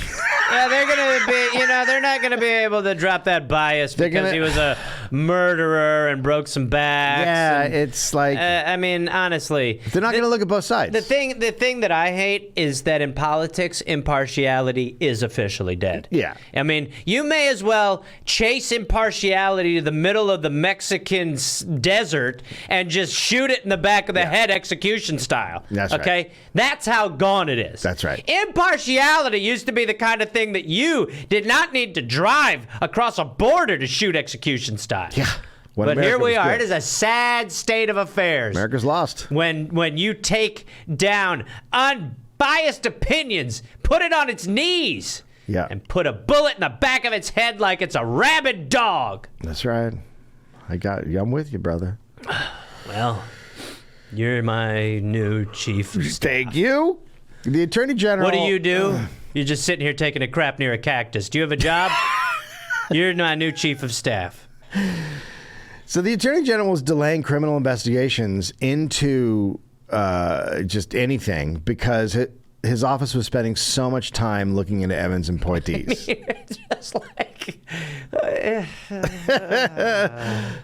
Yeah, they're going to be, they're not going to be able to drop that bias because he was a murderer and broke some backs. Yeah, and, it's like I mean, honestly, they're not going to look at both sides. the thing that I hate is that in politics, impartiality is officially dead. Yeah. I mean, you may as well chase impartiality to the middle of the Mexican desert and just shoot it in the back of the head execution style. That's right. Okay? That's how gone it is. That's right. Impartiality used to be the kind of thing that you did not need to drive across a border to shoot execution style. Yeah. When But America here we was are. good. It is a sad state of affairs. America's lost. When you take down unbiased opinions, put it on its knees, Yeah. and put a bullet in the back of its head like it's a rabid dog. That's right. I'm with you, brother. Well, you're my new chief. Thank you. The Attorney General. What do? You're just sitting here taking a crap near a cactus. Do you have a job? You're my new chief of staff. So the Attorney General was delaying criminal investigations into just anything because his office was spending so much time looking into Evans and appointees. Just like...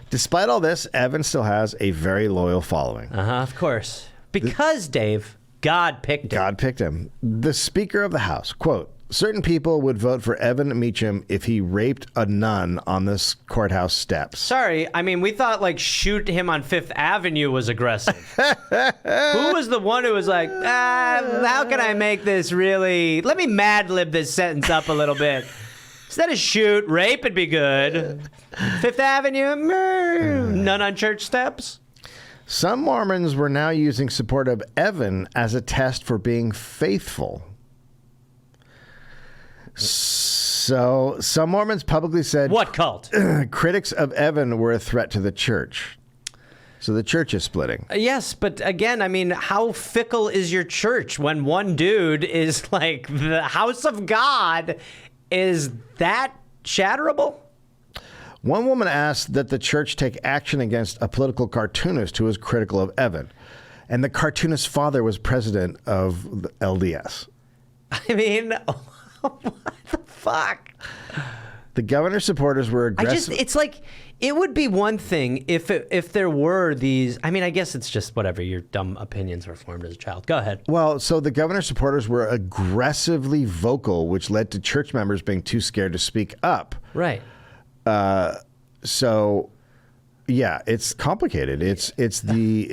Despite all this, Evans still has a very loyal following. Of course. Because, Dave, God picked him. God picked him. The Speaker of the House, quote, certain people would vote for Evan Meacham if he raped a nun on this courthouse steps. Sorry, I mean, we thought, like, shoot him on Fifth Avenue was aggressive. Who was the one who was like, how can I make this really... Let me Mad-lib this sentence up a little bit. Instead of shoot, rape would be good. Fifth Avenue, none on church steps. Some Mormons were now using support of Evan as a test for being faithful. So some Mormons publicly said What cult? critics of Evan were a threat to the church. So the church is splitting. Yes, but again, I mean, how fickle is your church when one dude is like, the house of God? Is that shatterable? One woman asked that the church take action against a political cartoonist who was critical of Evan. And the cartoonist's father was president of the LDS. I mean, what the fuck? The governor's supporters were aggressive. It's like, it would be one thing if there were these, I mean, I guess it's just whatever, your dumb opinions were formed as a child. Go ahead. Well, so the governor's supporters were aggressively vocal, which led to church members being too scared to speak up. Right. So, yeah, it's complicated. It's the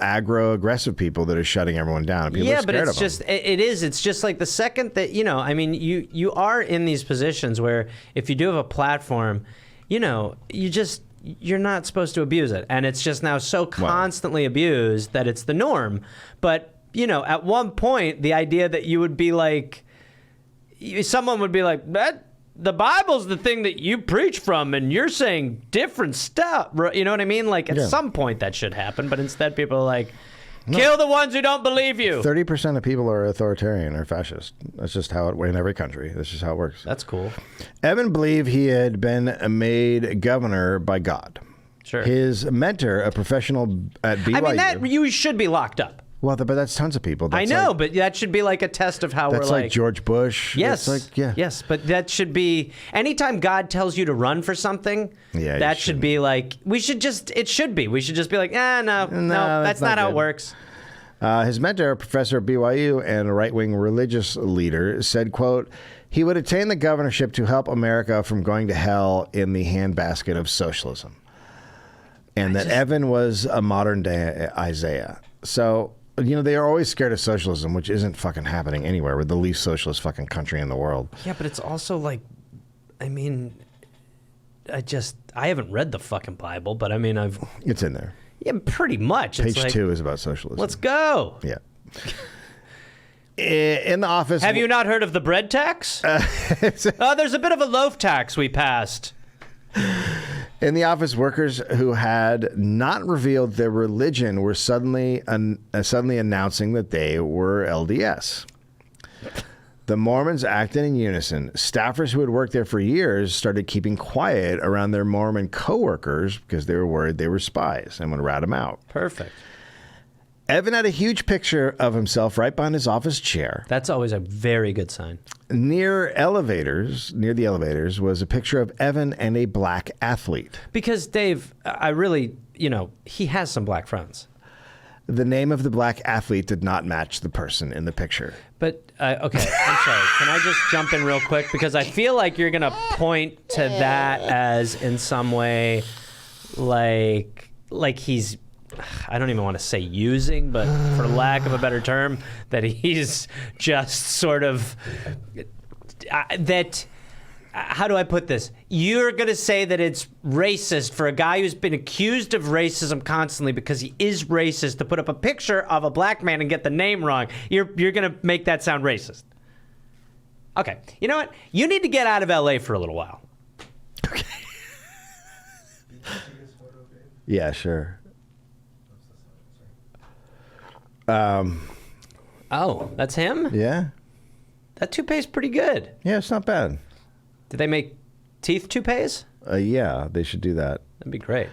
aggro-aggressive people that are shutting everyone down. And people are Yeah, scared but it's of them. just, it is. It's just like the second that, I mean, you are in these positions where if you do have a platform, you're not supposed to abuse it. And it's just now so constantly abused that it's the norm. But, at one point, the idea that you would be like, someone would be like, the Bible's the thing that you preach from, and you're saying different stuff. You know what I mean? Like, at some point that should happen. But instead, people are like, kill the ones who don't believe you. 30% of people are authoritarian or fascist. That's just how in every country. That's just how it works. That's cool. Evan believed he had been made governor by God. Sure. His mentor, a professional at BYU. I mean, that you should be locked up. Well, but that's tons of people. I That's know, like, but that should be like a test of how we're that's like George Bush. Yes, It's like, yeah. yes, but that should be anytime God tells you to run for something. Yeah, you that should be like we should just be like, no, that's not how it good. works. His mentor, a professor at BYU and a right-wing religious leader, said, quote, he would attain the governorship to help America from going to hell in the handbasket of socialism. And Evan was a modern-day Isaiah. So, they are always scared of socialism, which isn't fucking happening anywhere. We're the least socialist fucking country in the world. Yeah, but it's also like, I mean, I haven't read the fucking Bible, but I mean, It's in there. Yeah, pretty much. Page it's like, 2 is about socialism. Let's go. Yeah. In the office. Have you not heard of the bread tax? There's a bit of a loaf tax we passed. In the office, workers who had not revealed their religion were suddenly announcing that they were LDS. The Mormons acted in unison. Staffers who had worked there for years started keeping quiet around their Mormon coworkers because they were worried they were spies and would rat them out. Perfect. Evan had a huge picture of himself right behind his office chair. That's always a very good sign. Near the elevators, was a picture of Evan and a black athlete. Because, Dave, I really, he has some black friends. The name of the black athlete did not match the person in the picture. But, okay, I'm sorry. Can I just jump in real quick? Because I feel like you're going to point to that as in some way like he's, I don't even want to say using, but for lack of a better term, that he's just sort of, how do I put this? You're going to say that it's racist for a guy who's been accused of racism constantly because he is racist to put up a picture of a black man and get the name wrong. You're going to make that sound racist. Okay. You know what? You need to get out of LA for a little while. Okay. Yeah, sure. Oh, that's him? Yeah. That toupee's pretty good. Yeah, it's not bad. Did they make teeth toupees? Yeah, they should do that. That'd be great.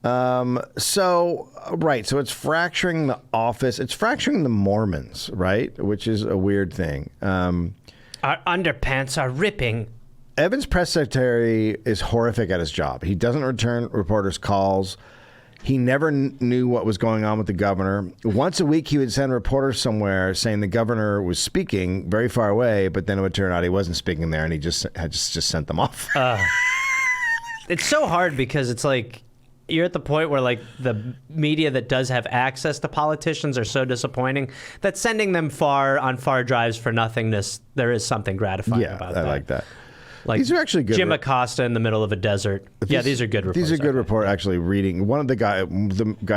So it's fracturing the office. It's fracturing the Mormons, right? Which is a weird thing. Our underpants are ripping. Evan's press secretary is horrific at his job. He doesn't return reporters' calls. He never knew what was going on with the governor. Once a week, he would send reporters somewhere saying the governor was speaking very far away, but then it would turn out he wasn't speaking there, and he just sent them off. It's so hard because it's like you're at the point where like the media that does have access to politicians are so disappointing that sending them on far drives for nothingness, there is something gratifying about that. I like that. Like these are actually good. Jim Acosta in the middle of a desert. These are good reports. These are good report. Actually, reading one of the guy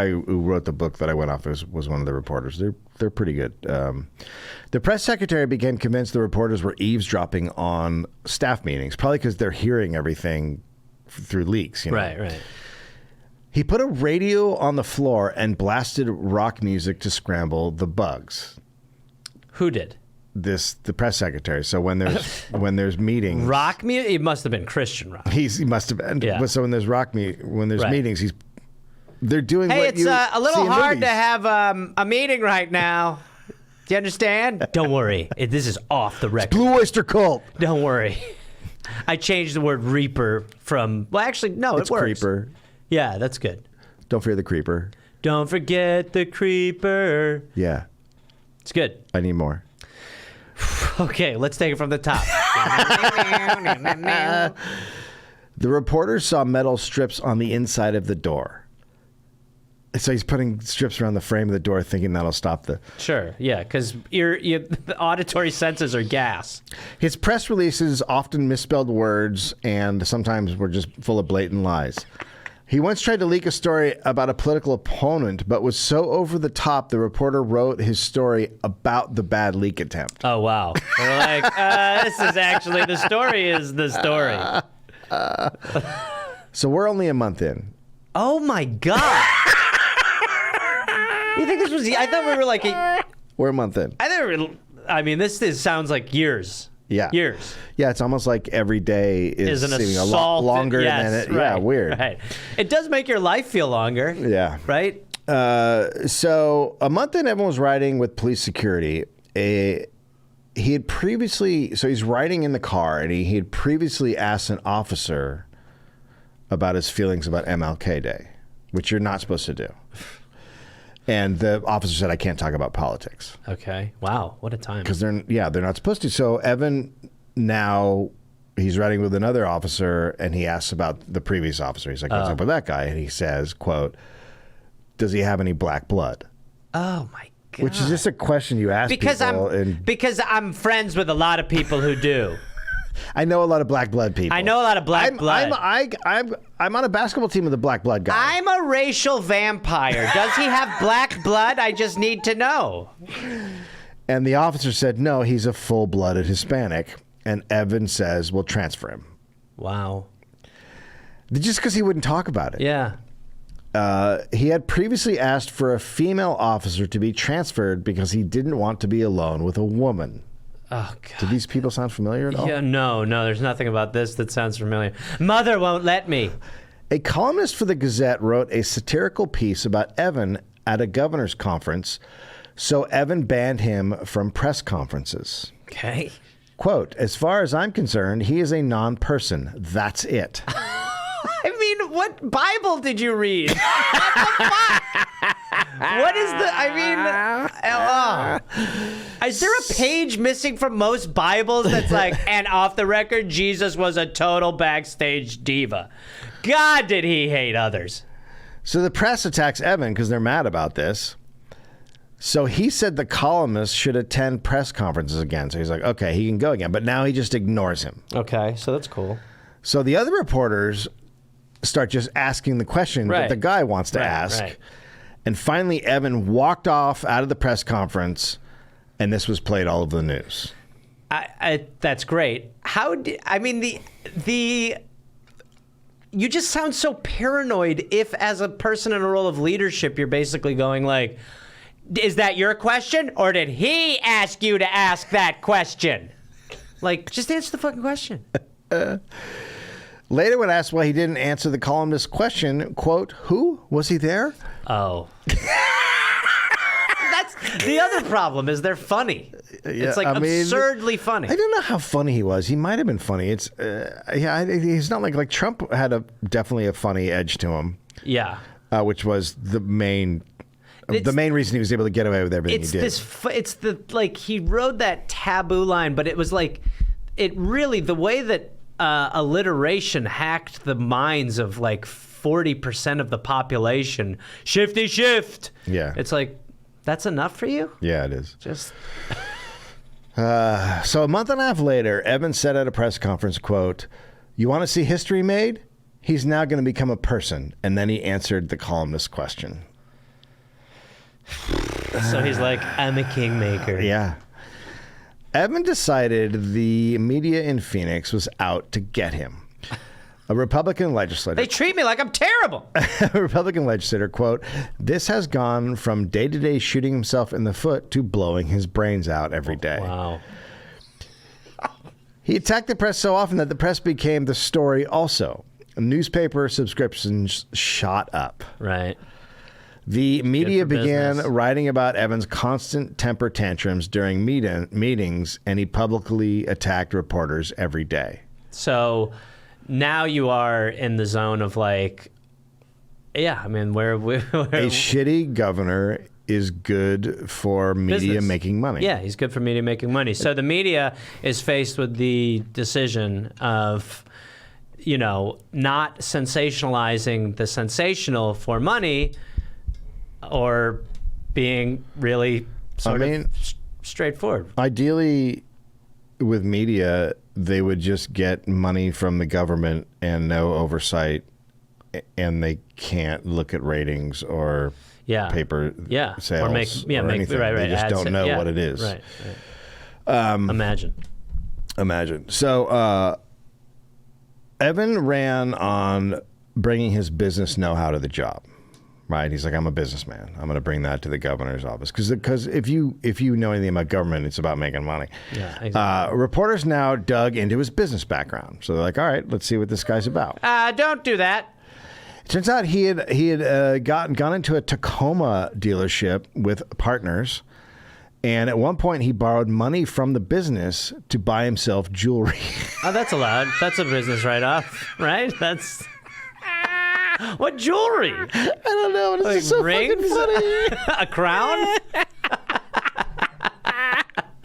who wrote the book that I went off was one of the reporters. They're pretty good. The press secretary became convinced the reporters were eavesdropping on staff meetings, probably because they're hearing everything through leaks. Right. He put a radio on the floor and blasted rock music to scramble the bugs. Who did? The press secretary. So when there's meetings, rock music. It must have been Christian rock. He must have been. Yeah. But so when there's meetings, they're doing. Hey, what it's you a little see in hard movies. to have a meeting right now. Do you understand? Don't worry. This is off the record. Blue Oyster Cult. Don't worry. I changed the word reaper from. Well, actually, no, It's it works. creeper. Yeah, that's good. Don't fear the creeper. Don't forget the creeper. Yeah. It's good. I need more. Okay, let's take it from the top. The reporter saw metal strips on the inside of the door. So he's putting strips around the frame of the door thinking that'll stop the... Sure, yeah, because the auditory senses are gas. His press releases often misspelled words and sometimes were just full of blatant lies. He once tried to leak a story about a political opponent, but was so over the top, the reporter wrote his story about the bad leak attempt. Oh, wow. They're like, this is actually, the story is the story. So we're only a month in. Oh, my God. You think this was, I thought we were like, We're a month in. This sounds like years. Yeah. Years. Yeah, it's almost like every day is an seeming assault. a lot longer than it. Right, yeah, weird. Right. It does make your life feel longer. Yeah. Right? So a month in, everyone was riding with police security. He had previously, so he's riding in the car, and he had previously asked an officer about his feelings about MLK Day, which you're not supposed to do. And the officer said, I can't talk about politics. Okay. Wow. What a time. Because they're not supposed to. So Evan, now he's riding with another officer, and he asks about the previous officer. He's like, what's up with that guy? And he says, quote, does he have any black blood? Oh, my God. Which is just a question you ask because people. Because I'm friends with a lot of people who do. I know a lot of black blood people. I know a lot of black blood. I'm on a basketball team with a black blood guy. I'm a racial vampire. Does he have black blood? I just need to know. And the officer said, no, he's a full-blooded Hispanic. And Evan says, well, transfer him. Wow. Just because he wouldn't talk about it. Yeah. He had previously asked for a female officer to be transferred because he didn't want to be alone with a woman. Oh, God. Do these people sound familiar at all? Yeah, no, there's nothing about this that sounds familiar. Mother won't let me. A columnist for the Gazette wrote a satirical piece about Evan at a governor's conference, so Evan banned him from press conferences. Okay. Quote, as far as I'm concerned, he is a non-person. That's it. I mean, what Bible did you read? What the fuck? What is the, is there a page missing from most Bibles that's like, and off the record, Jesus was a total backstage diva. God, did he hate others. So the press attacks Evan because they're mad about this. So he said the columnist should attend press conferences again. So he's like, okay, he can go again. But now he just ignores him. Okay, so that's cool. So the other reporters start just asking the question that the guy wants to ask. Right. And finally, Evan walked off out of the press conference, and this was played all over the news. That's great. You just sound so paranoid if, as a person in a role of leadership, you're basically going like, is that your question? Or did he ask you to ask that question? Like, just answer the fucking question. Later, when asked why he didn't answer the columnist's question, quote, who? Was he there? Oh. That's the other problem is they're funny. It's like absurdly funny. I don't know how funny he was. He might have been funny. It's he's not like Trump had definitely a funny edge to him. Yeah. Which was the main reason he was able to get away with everything he did. It's the like he rode that taboo line, but it was like it really the way that alliteration hacked the minds of like 40% of the population. Shifty shift. Yeah. It's like, that's enough for you? Yeah, it is. Just. So a month and a half later, Evan said at a press conference, quote, you want to see history made? He's now going to become a person. And then he answered the columnist's question. So he's like, I'm a kingmaker. Yeah. Evan decided the media in Phoenix was out to get him. A Republican legislator. They treat me like I'm terrible. A Republican legislator, quote, this has gone from day-to-day shooting himself in the foot to blowing his brains out every day. Wow. He attacked the press so often that the press became the story also. Newspaper subscriptions shot up. Right. The media began business. writing about Evan's constant temper tantrums during meetings, and he publicly attacked reporters every day. So now you are in the zone of like, yeah, I mean, where A shitty governor is good for media business. Making money. Yeah, he's good for media making money. So the media is faced with the decision of, you know, not sensationalizing the sensational for money, or being really sort of straightforward. Ideally, with media, they would just get money from the government and no oversight, and they can't look at ratings or paper sales or or anything. Right, they just don't know what it is. Right. Imagine. So Evan ran on bringing his business know-how to the job. Right, he's like, I'm a businessman. I'm going to bring that to the governor's office because if you know anything about government, it's about making money. Yeah, exactly. Reporters now dug into his business background, so they're like, all right, let's see what this guy's about. Don't do that. It turns out he had gone into a Tacoma dealership with partners, and at one point he borrowed money from the business to buy himself jewelry. Oh, that's allowed. That's a business write-off, right? That's. What jewelry? I don't know. It's like just so rings? fucking funny. A crown?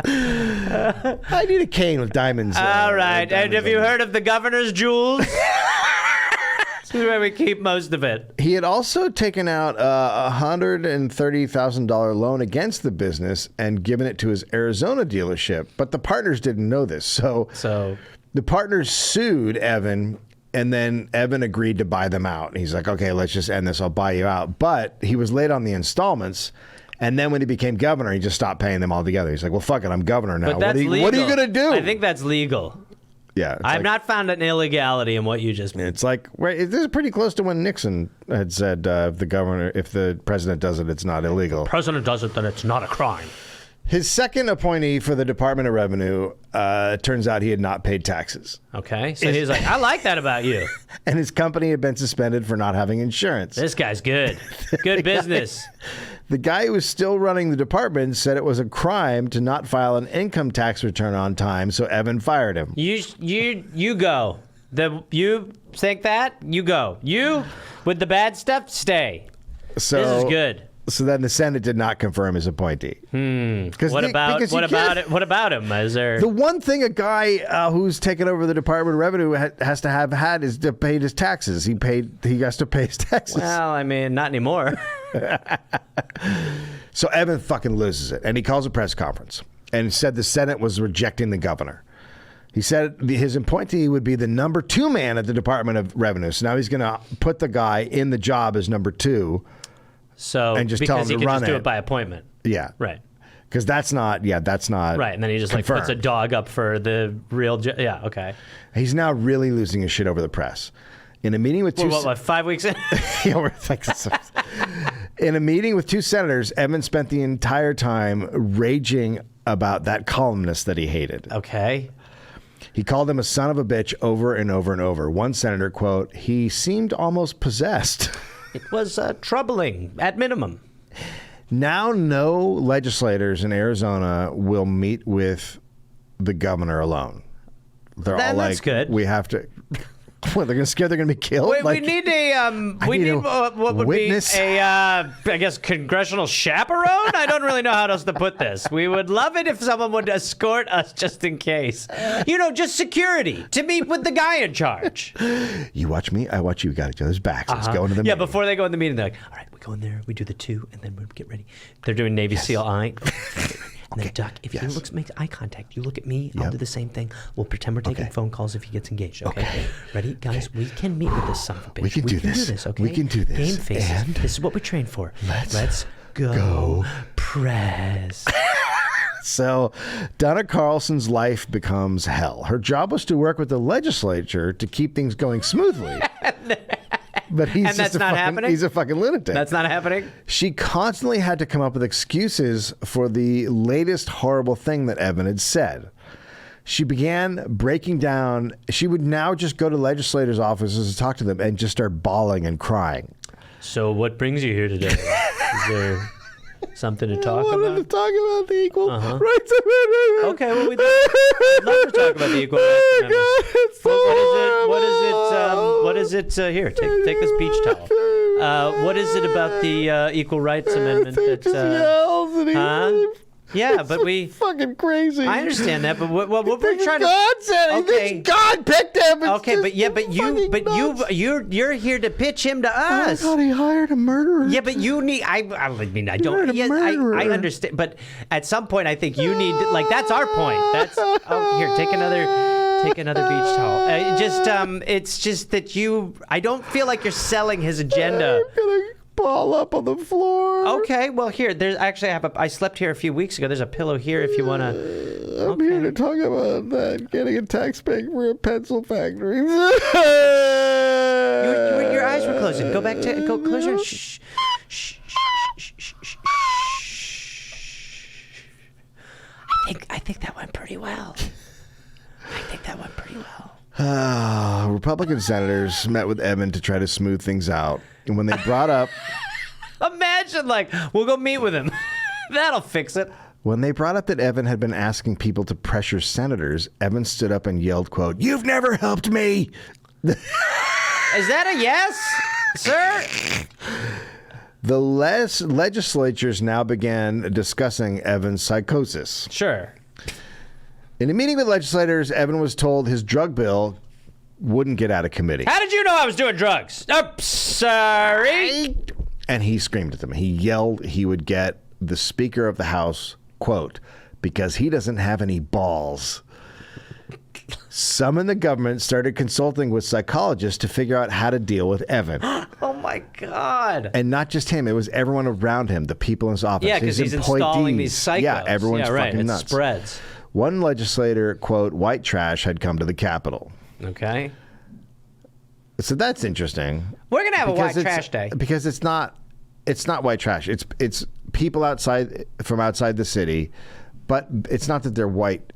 I need a cane with diamonds. All right. And have you on it. heard of the governor's jewels? This is where we keep most of it. He had also taken out a $130,000 loan against the business and given it to his Arizona dealership, but the partners didn't know this. So the partners sued Evan. And then Evan agreed to buy them out. He's like, okay, let's just end this. I'll buy you out. But he was late on the installments. And then when he became governor, he just stopped paying them altogether. He's like, well, fuck it. I'm governor now. But that's legal. What are you going to do? I think that's legal. Yeah. I've not found an illegality in what you just made. It's like, this is pretty close to when Nixon had said if the president does it, it's not illegal. President does it, then it's not a crime. His second appointee for the Department of Revenue, turns out he had not paid taxes. Okay. So he's like, I like that about you. And his company had been suspended for not having insurance. This guy's good. Good business. The guy who was still running the department said it was a crime to not file an income tax return on time, so Evan fired him. You go. You think that? You go. You, with the bad stuff, stay. So, this is good. So then the Senate did not confirm his appointee. What about him? Is there the one thing a guy who's taken over the Department of Revenue has to have had is to pay his taxes. He has to pay his taxes. Well, I mean, not anymore. So Evan fucking loses it, and he calls a press conference and said the Senate was rejecting the governor. He said his appointee would be the number 2 man at the Department of Revenue. So now he's going to put the guy in the job as number 2. So And just because tell him he to can run just do it. it by appointment. Yeah. Right. Because that's not Right. And then he just like puts a dog up for the real. Yeah. Okay. He's now really losing his shit over the press. In a meeting with What, 5 weeks in? Yeah, we're like, in a meeting with 2 senators, Evan spent the entire time raging about that columnist that he hated. Okay. He called him a son of a bitch over and over and over. One senator, quote, he seemed almost possessed. It was troubling at minimum. Now no legislators in Arizona will meet with the governor alone. They're all like, that's good. We have to... What, they're scared they're going to be killed? Wait, Like, we need what would witness? be a, I guess, congressional chaperone? I don't really know how else to put this. We would love it if someone would escort us just in case. Just security to meet with the guy in charge. You watch me, I watch you. We got each other's backs. Let's go into the Yeah, meeting. before they go in the meeting, they're like, all right, we go in there, we do the 2, and then we get ready. They're doing Navy SEAL eye. And then Duck, if he makes eye contact, you look at me, I'll do the same thing. We'll pretend we're taking phone calls if he gets engaged, okay? Ready? Guys, we can meet with this son of a bitch. We can do this. Okay? We can do this. Game faces. And this is what we train for. let's go press. So Donna Carlson's life becomes hell. Her job was to work with the legislature to keep things going smoothly. But he's happening? He's a fucking lunatic. That's not happening? She constantly had to come up with excuses for the latest horrible thing that Evan had said. She began breaking down. She would now just go to legislators' offices and talk to them and just start bawling and crying. So what brings you here today? Is there something to talk I wanted about? to talk about the Equal Rights Amendment. Okay, well, I'd love to talk about the Equal Rights Amendment. What is it? Here, take this beach towel. What is it about the Equal Rights Amendment that? Yells and Yeah, but we fucking crazy. I understand that, but what we're trying to. God said he thinks God picked him. Okay, but you're here to pitch him to us. I thought he hired a murderer. Yeah, but you need. I don't. Yes, I understand. But at some point, I think you need. Like that's our point. That's here. Take another beach towel. It's just that you. I don't feel like you're selling his agenda. I'm gonna ball up on the floor. Okay, well here. There's actually I slept here a few weeks ago. There's a pillow here if you want to. I'm here to talk about that. Getting a tax break for a pencil factory. Your eyes were closing. Go back to close your. Shh. Shh. I think that went pretty well. Republican senators met with Evan to try to smooth things out. And when they brought up... Imagine, we'll go meet with him. That'll fix it. When they brought up that Evan had been asking people to pressure senators, Evan stood up and yelled, quote, "You've never helped me." Is that a yes, sir? The legislatures now began discussing Evan's psychosis. Sure. In a meeting with legislators, Evan was told his drug bill wouldn't get out of committee. How did you know I was doing drugs? Oops, sorry. And he screamed at them. He yelled he would get the Speaker of the House, quote, "because he doesn't have any balls." Some in the government started consulting with psychologists to figure out how to deal with Evan. Oh, my God. And not just him. It was everyone around him, the people in his office. Yeah, because his he's installing employees. these psychos. Yeah, everyone's fucking it nuts. Spreads. One legislator, quote, "white trash," had come to the Capitol. Okay. So that's interesting. We're going to have a white Because trash day. Because it's not white trash. It's people from outside the city, but it's not that they're white,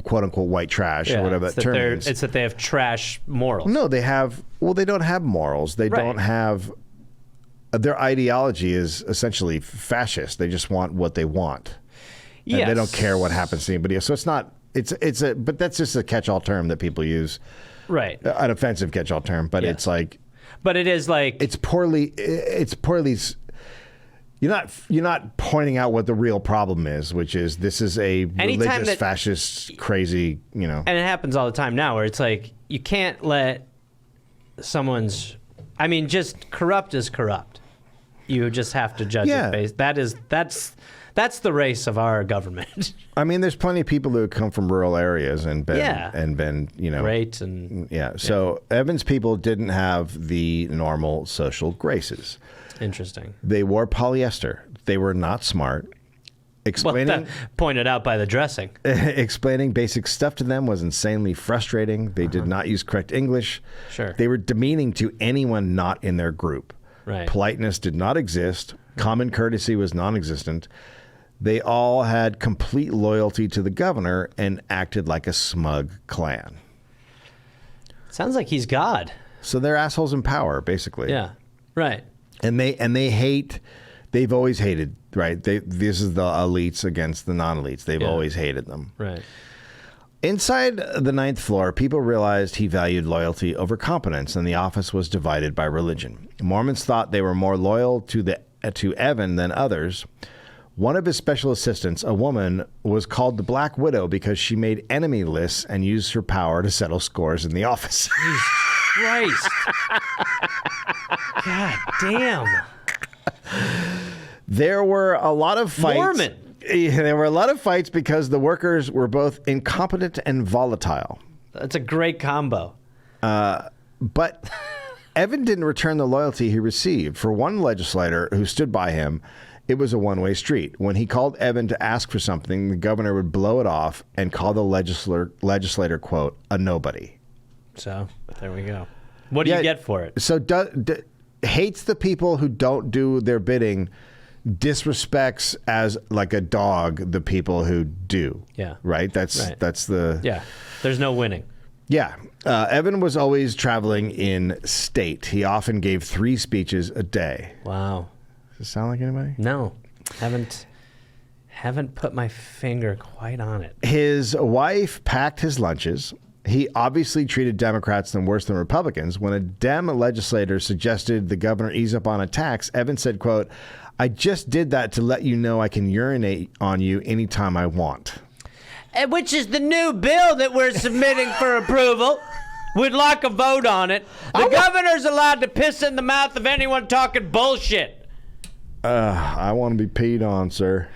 quote unquote, white trash or whatever that term means. It's that they have trash morals. No, they don't have morals. They don't have. Their ideology is essentially fascist. They just want what they want. Yes. And they don't care what happens to anybody else. So it's not. But that's just a catch-all term that people use. Right. An offensive catch-all term, but it's like. But it is like. It's poorly. You're not pointing out what the real problem is, which is this is a religious, fascist, crazy, And it happens all the time now, where it's like you can't let someone's. I mean, just corrupt is corrupt. You just have to judge it based. That's the race of our government. I mean, there's plenty of people who come from rural areas and been great and So Evan's people didn't have the normal social graces. Interesting. They wore polyester. They were not smart. Explaining pointed out by the dressing. Explaining basic stuff to them was insanely frustrating. They did not use correct English. Sure. They were demeaning to anyone not in their group. Right. Politeness did not exist. Common courtesy was non-existent. They all had complete loyalty to the governor and acted like a smug clan. Sounds like he's God. So they're assholes in power, basically. Yeah. Right. And they hate. They've always hated. Right. This is the elites against the non-elites. They've always hated them. Right. Inside the ninth floor, people realized he valued loyalty over competence, and the office was divided by religion. Mormons thought they were more loyal to Evan than others. One of his special assistants, a woman, was called the Black Widow because she made enemy lists and used her power to settle scores in the office. Jesus Christ. God damn. There were a lot of fights. Mormon. There were a lot of fights because the workers were both incompetent and volatile. That's a great combo. But Evan didn't return the loyalty he received. For one legislator who stood by him, it was a one-way street. When he called Evan to ask for something, the governor would blow it off and call the legislator, quote, a nobody. So, there we go. What do you get for it? So, hates the people who don't do their bidding, disrespects as like a dog the people who do. Yeah. Right? That's the... Yeah. There's no winning. Yeah. Evan was always traveling in state. He often gave 3 speeches a day. Wow. Does it sound like anybody? No. Haven't put my finger quite on it. His wife packed his lunches. He obviously treated Democrats worse than Republicans. When a Dem legislator suggested the governor ease up on a tax, Evan said, quote, I just did that to let you know I can urinate on you anytime I want. Which is the new bill that we're submitting for approval. We'd like a vote on it. The governor's allowed to piss in the mouth of anyone talking bullshit. I want to be peed on, sir.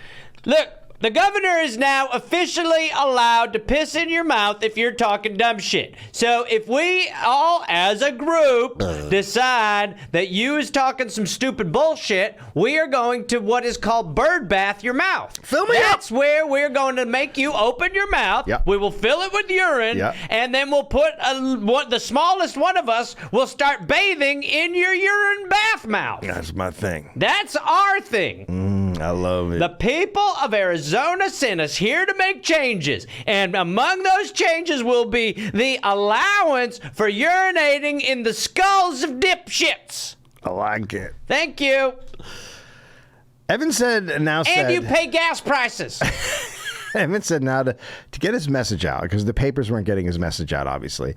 Look, the governor is now officially allowed to piss in your mouth if you're talking dumb shit. So if we all, as a group, decide that you is talking some stupid bullshit, we are going to what is called bird bath your mouth. Fill me up. That's where we're going to make you open your mouth. Yep. We will fill it with urine, Yep. and then we'll put the smallest one of us will start bathing in your urine bath mouth. That's my thing. That's our thing. I love it. The people of Arizona sent us here to make changes, and among those changes will be the allowance for urinating in the skulls of dipshits. I like it. Thank you. Evan said And you pay gas prices. Evan said now to get his message out, because the papers weren't getting his message out, obviously.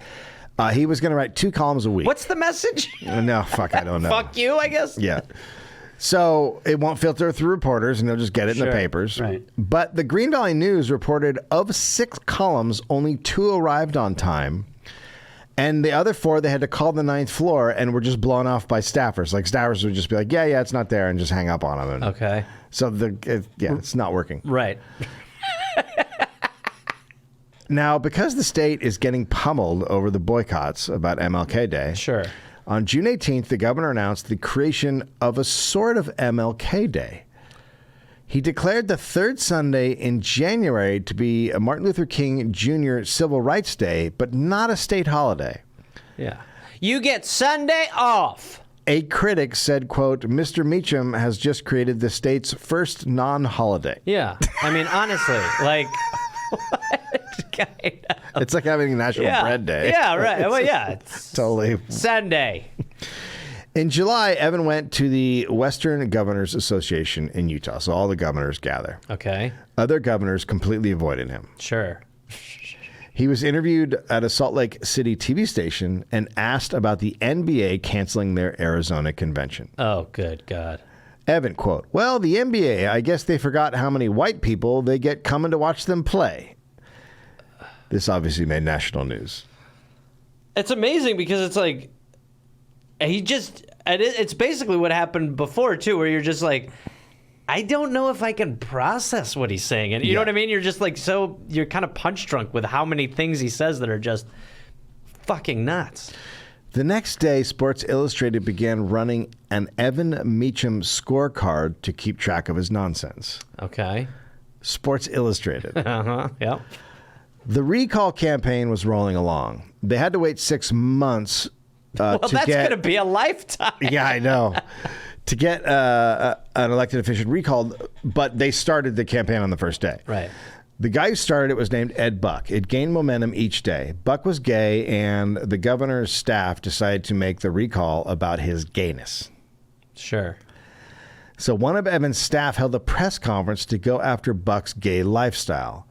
He was going to write 2 columns a week. What's the message? No, fuck, I don't know. Fuck you, I guess. Yeah. So it won't filter through reporters, and they'll just get it in the papers. Right. But the Green Valley News reported of 6 columns, only 2 arrived on time. And the other 4, they had to call the 9th floor and were just blown off by staffers. Like, staffers would just be like, yeah, it's not there, and just hang up on them. And Okay. so, it's not working. Right. Now, because the state is getting pummeled over the boycotts about MLK Day. Sure. On June 18th, the governor announced the creation of a sort of MLK Day. He declared the 3rd Sunday in January to be a Martin Luther King Jr. Civil Rights Day, but not a state holiday. Yeah. You get Sunday off. A critic said, quote, Mr. Meacham has just created the state's first non-holiday. Yeah. I mean, honestly, like, what? It's like having National Yeah. Bread Day. Yeah, right. Well, yeah. It's Totally. Sunday. In July, Evan went to the Western Governors Association in Utah. So all the governors gather. Okay. Other governors completely avoided him. Sure. He was interviewed at a Salt Lake City TV station and asked about the NBA canceling their Arizona convention. Oh, good God. Evan, quote, well, the NBA, I guess they forgot how many white people they get coming to watch them play. This obviously made national news. It's amazing because it's like, it's basically what happened before, too, where you're just like, I don't know if I can process what he's saying. And you know what I mean? You're just like, you're kind of punch drunk with how many things he says that are just fucking nuts. The next day, Sports Illustrated began running an Evan Meacham scorecard to keep track of his nonsense. Okay. Sports Illustrated. Uh-huh. Yep. The recall campaign was rolling along. They had to wait 6 months Well, that's going to be a lifetime. Yeah, I know. To get an elected official recalled, but they started the campaign on the first day. Right. The guy who started it was named Ed Buck. It gained momentum each day. Buck was gay, and the governor's staff decided to make the recall about his gayness. Sure. So one of Evan's staff held a press conference to go after Buck's gay lifestyle.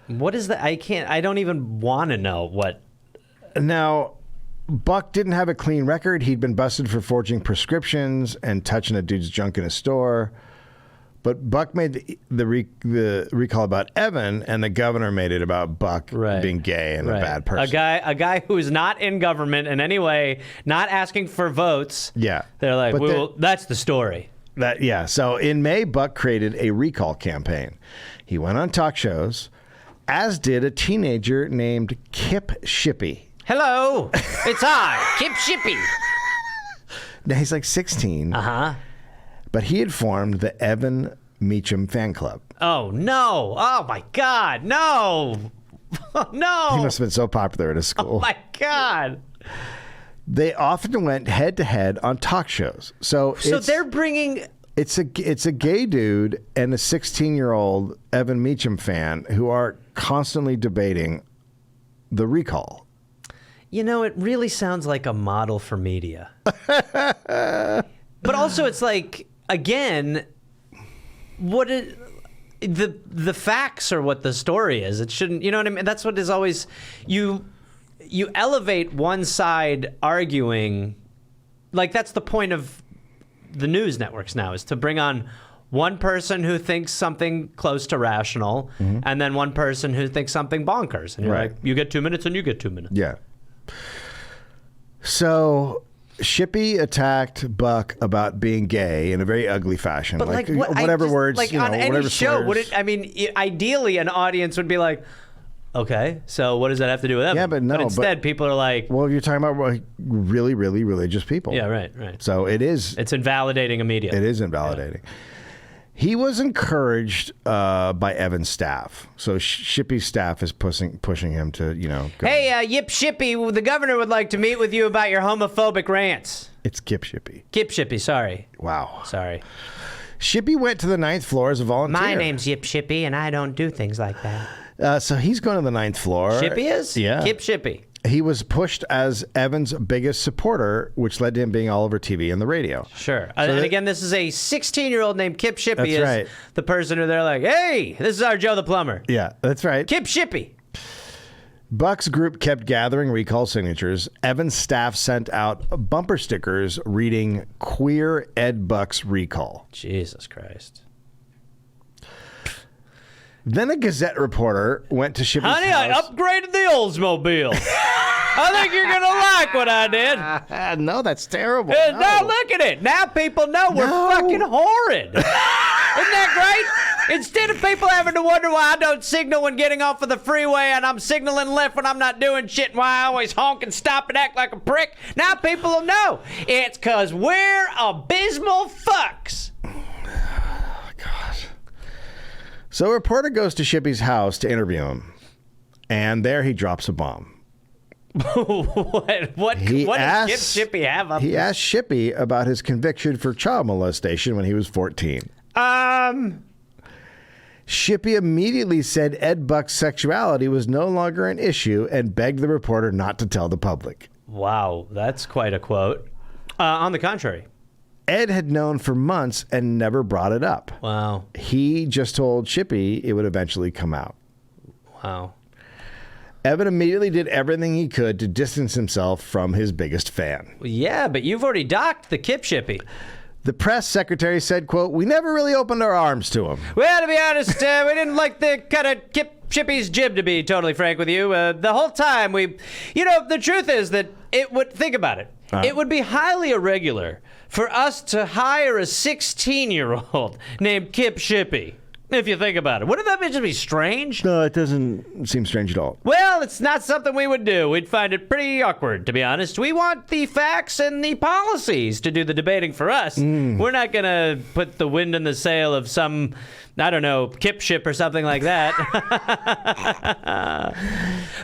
What is that? I don't even want to know what. Now, Buck didn't have a clean record. He'd been busted for forging prescriptions and touching a dude's junk in a store. But Buck made the recall about Evan, and the governor made it about Buck being gay and a bad person. A guy who is not in government in any way, not asking for votes. Yeah. They're like, well, that's the story. So in May, Buck created a recall campaign. He went on talk shows, as did a teenager named Kip Shippey. Hello, it's I, Kip Shippey. Now, he's like 16. Uh-huh. But he had formed the Evan Meacham fan club. Oh, no. Oh, my God. No. No. He must have been so popular at his school. Oh, my God. They often went head-to-head on talk shows. So they're bringing... It's a gay dude and a 16-year-old Evan Meacham fan who are constantly debating the recall. You know, it really sounds like a model for media. But also, it's like, again, the facts are what the story is. It shouldn't, you know what I mean? That's what is always, you elevate one side arguing, like that's the point of the news networks now, is to bring on one person who thinks something close to rational, and then one person who thinks something bonkers. And you're like, you get 2 minutes and you get 2 minutes. Yeah. So Shippey attacked Buck about being gay in a very ugly fashion. But like whatever words, like on any whatever show, slurs. Ideally an audience would be like, okay, so what does that have to do with Evan? Yeah, but no. But instead, people are like, well, you're talking about like, really, really religious people. yeah, right. So it's invalidating immediately. It is invalidating. Yeah. He was encouraged by Evan's staff. So Shippey's staff is pushing him to, go. Hey, Yip Shippey, the governor would like to meet with you about your homophobic rants. It's Kip Shippey. Kip Shippey, sorry. Wow. Sorry. Shippey went to the 9th floor as a volunteer. My name's Yip Shippey, and I don't do things like that. So he's going to the 9th floor. Shippey is? Yeah. Kip Shippey. He was pushed as Evan's biggest supporter, which led to him being all over TV and the radio. Sure. And again, this is a 16-year-old named Kip Shippey. That's is right. The person who they're like, hey, this is our Joe the Plumber. Yeah, that's right. Kip Shippey. Buck's group kept gathering recall signatures. Evan's staff sent out bumper stickers reading "Queer Ed Buck's Recall." Jesus Christ. Then a Gazette reporter went to Shippey's Honey, house. I upgraded the Oldsmobile. I think you're going to like what I did. No, that's terrible. Now look at it. Now people know we're fucking horrid. Isn't that great? Instead of people having to wonder why I don't signal when getting off of the freeway and I'm signaling left when I'm not doing shit and why I always honk and stop and act like a prick, now people will know. It's because we're abysmal fucks. So a reporter goes to Shippey's house to interview him, and there he drops a bomb. What does Kip Shippey have up? He asked Shippey about his conviction for child molestation when he was 14. Shippey immediately said Ed Buck's sexuality was no longer an issue and begged the reporter not to tell the public. Wow, that's quite a quote. On the contrary. Ed had known for months and never brought it up. Wow. He just told Shippey it would eventually come out. Wow. Evan immediately did everything he could to distance himself from his biggest fan. Well, yeah, but you've already docked the Kip Shippey. The press secretary said, quote, "We never really opened our arms to him." Well, to be honest, we didn't like the cut of Kip Shippey's jib, to be totally frank with you. The whole time the truth is that think about it. It would be highly irregular for us to hire a 16-year-old named Kip Shippey. If you think about it, wouldn't that just be strange? No, it doesn't seem strange at all. Well, it's not something we would do. We'd find it pretty awkward, to be honest. We want the facts and the policies to do the debating for us. We're not going to put the wind in the sail of some, I don't know, Kip ship or something like that.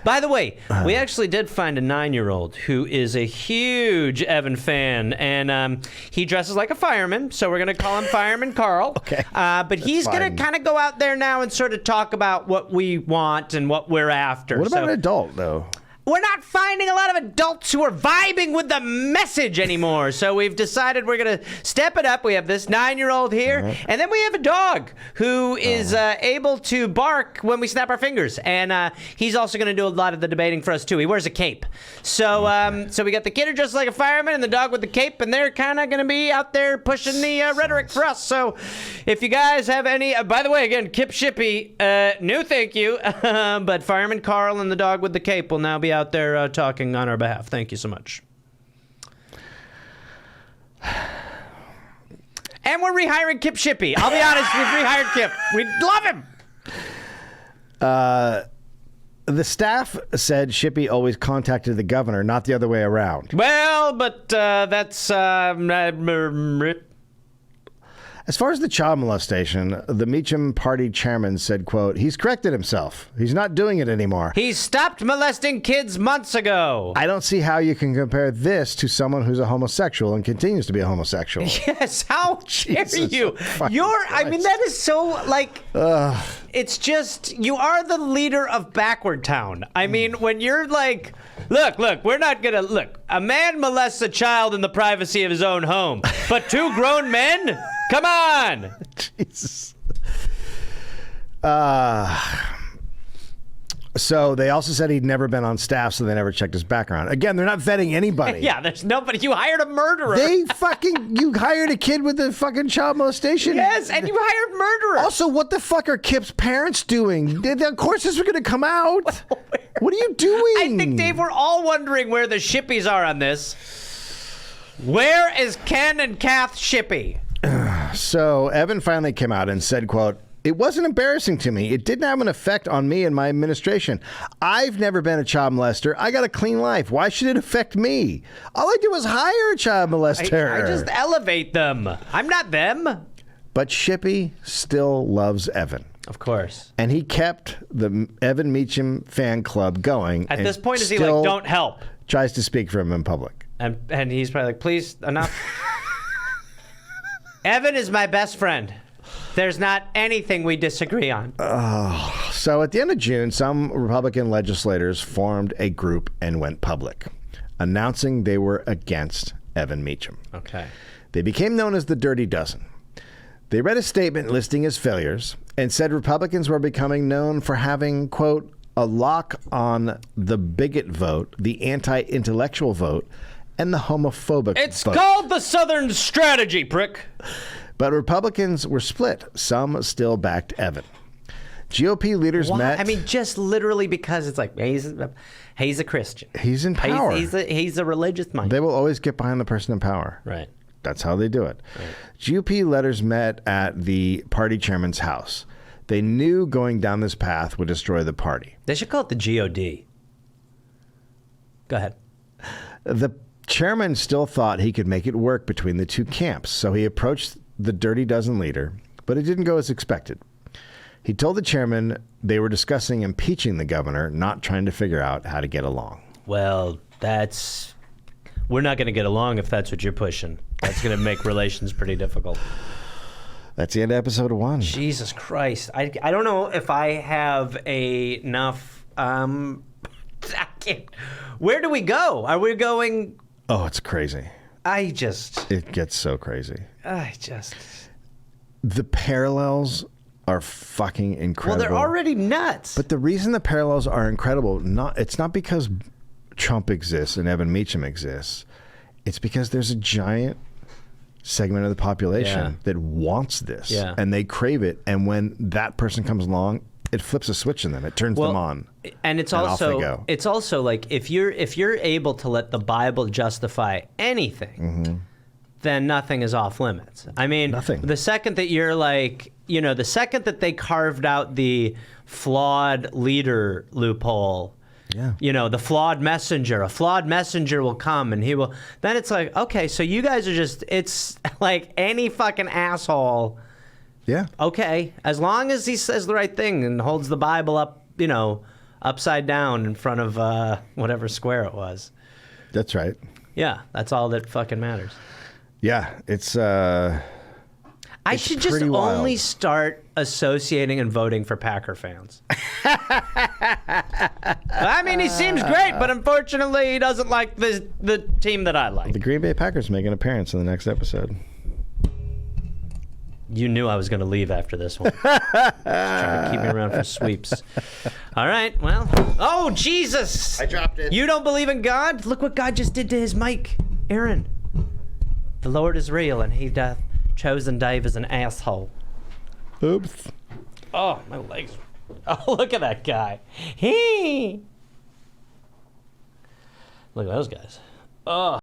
By the way, we actually did find a 9-year-old who is a huge Evan fan, and he dresses like a fireman, so we're going to call him Fireman Carl. Okay. But he's going to kind of go out there now and sort of talk about what we want and what we're after. What about an adult, though? We're not finding a lot of adults who are vibing with the message anymore. So we've decided we're going to step it up. We have this 9-year-old here, and then we have a dog who is able to bark when we snap our fingers. And he's also going to do a lot of the debating for us, too. He wears a cape. So so we got the kid who dresses like a fireman and the dog with the cape, and they're kind of going to be out there pushing the rhetoric for us. So if you guys have any... by the way, again, Kip Shippey, no thank you. But Fireman Carl and the dog with the cape will now be out there talking on our behalf. Thank you so much. And we're rehiring Kip Shippey. I'll be honest, we've rehired Kip. We love him. The staff said Shippey always contacted the governor, not the other way around. Well, but that's... As far as the child molestation, the Meacham party chairman said, quote, "He's corrected himself. He's not doing it anymore. He stopped molesting kids months ago." I don't see how you can compare this to someone who's a homosexual and continues to be a homosexual." Yes, how dare Jesus you? That is so, like... It's just, you are the leader of Backward Town. I mean, when you're like, look, we're not going to, look, a man molests a child in the privacy of his own home, but 2 grown men? Come on. Jesus. So they also said he'd never been on staff, so they never checked his background. Again, they're not vetting anybody. Yeah, there's nobody. You hired a murderer. You hired a kid with a fucking child molestation. Yes, and you hired murderer. Also, what the fuck are Kip's parents doing? Of course this was going to come out. What are you doing? I think, Dave, we're all wondering where the Shippies are on this. Where is Ken and Kath Shippey? So Evan finally came out and said, quote, "It wasn't embarrassing to me. It didn't have an effect on me and my administration. I've never been a child molester. I got a clean life. Why should it affect me? All I did was hire a child molester. I just elevate them. I'm not them." But Shippey still loves Evan. Of course. And he kept the Evan Meacham fan club going. At this point, is he like, "Don't help"? Tries to speak for him in public. And he's probably like, "Please, enough." Evan is my best friend. There's not anything we disagree on. So at the end of June, some Republican legislators formed a group and went public, announcing they were against Evan Meacham. Okay. They became known as the Dirty Dozen. They read a statement listing his failures and said Republicans were becoming known for having, quote, "a lock on the bigot vote, the anti-intellectual vote, and the homophobic vote." It's called the Southern Strategy, prick. But Republicans were split. Some still backed Evan. GOP leaders met. I mean, just literally because it's like, he's a Christian. He's in power. He's a religious mind. They will always get behind the person in power. Right. That's how they do it. Right. GOP leaders met at the party chairman's house. They knew going down this path would destroy the party. They should call it the GOD. Go ahead. The chairman still thought he could make it work between the two camps, so he approached the Dirty Dozen leader, but it didn't go as expected. He told the chairman they were discussing impeaching the governor, not trying to figure out how to get along. well, we're not going to get along if that's what you're pushing. That's going to make relations pretty difficult. That's the end of episode 1. Jesus Christ. I don't know if I have enough... I can't... Where do we go? Are we going... Oh, it's crazy. It gets so crazy. The parallels are fucking incredible. Well, they're already nuts. But the reason the parallels are incredible, it's not because Trump exists and Evan Meacham exists. It's because there's a giant segment of the population that wants this. Yeah. And they crave it. And when that person comes along, it flips a switch in them. It turns them on. And it's off they also go. it's also like if you're able to let the Bible justify anything, then nothing is off limits. I mean, Nothing. The second that you're like, the second that they carved out the flawed leader loophole, the flawed messenger, a flawed messenger will come and he will. Then it's like, okay, so you guys are it's like any fucking asshole. Yeah. Okay, as long as he says the right thing and holds the Bible up, upside down in front of whatever square it was. That's right. Yeah, that's all that fucking matters. Yeah, it's I should just pretty wild. only start associating and voting for Packer fans. I mean, he seems great, but unfortunately, he doesn't like the team that I like. The Green Bay Packers make an appearance in the next episode. You knew I was going to leave after this one. Just trying to keep me around for sweeps. All right, well. Oh, Jesus! I dropped it. You don't believe in God? Look what God just did to his mic. Aaron. The Lord is real, and he doth chosen Dave as an asshole. Oops. Oh, my legs. Oh, look at that guy. Look at those guys. Oh.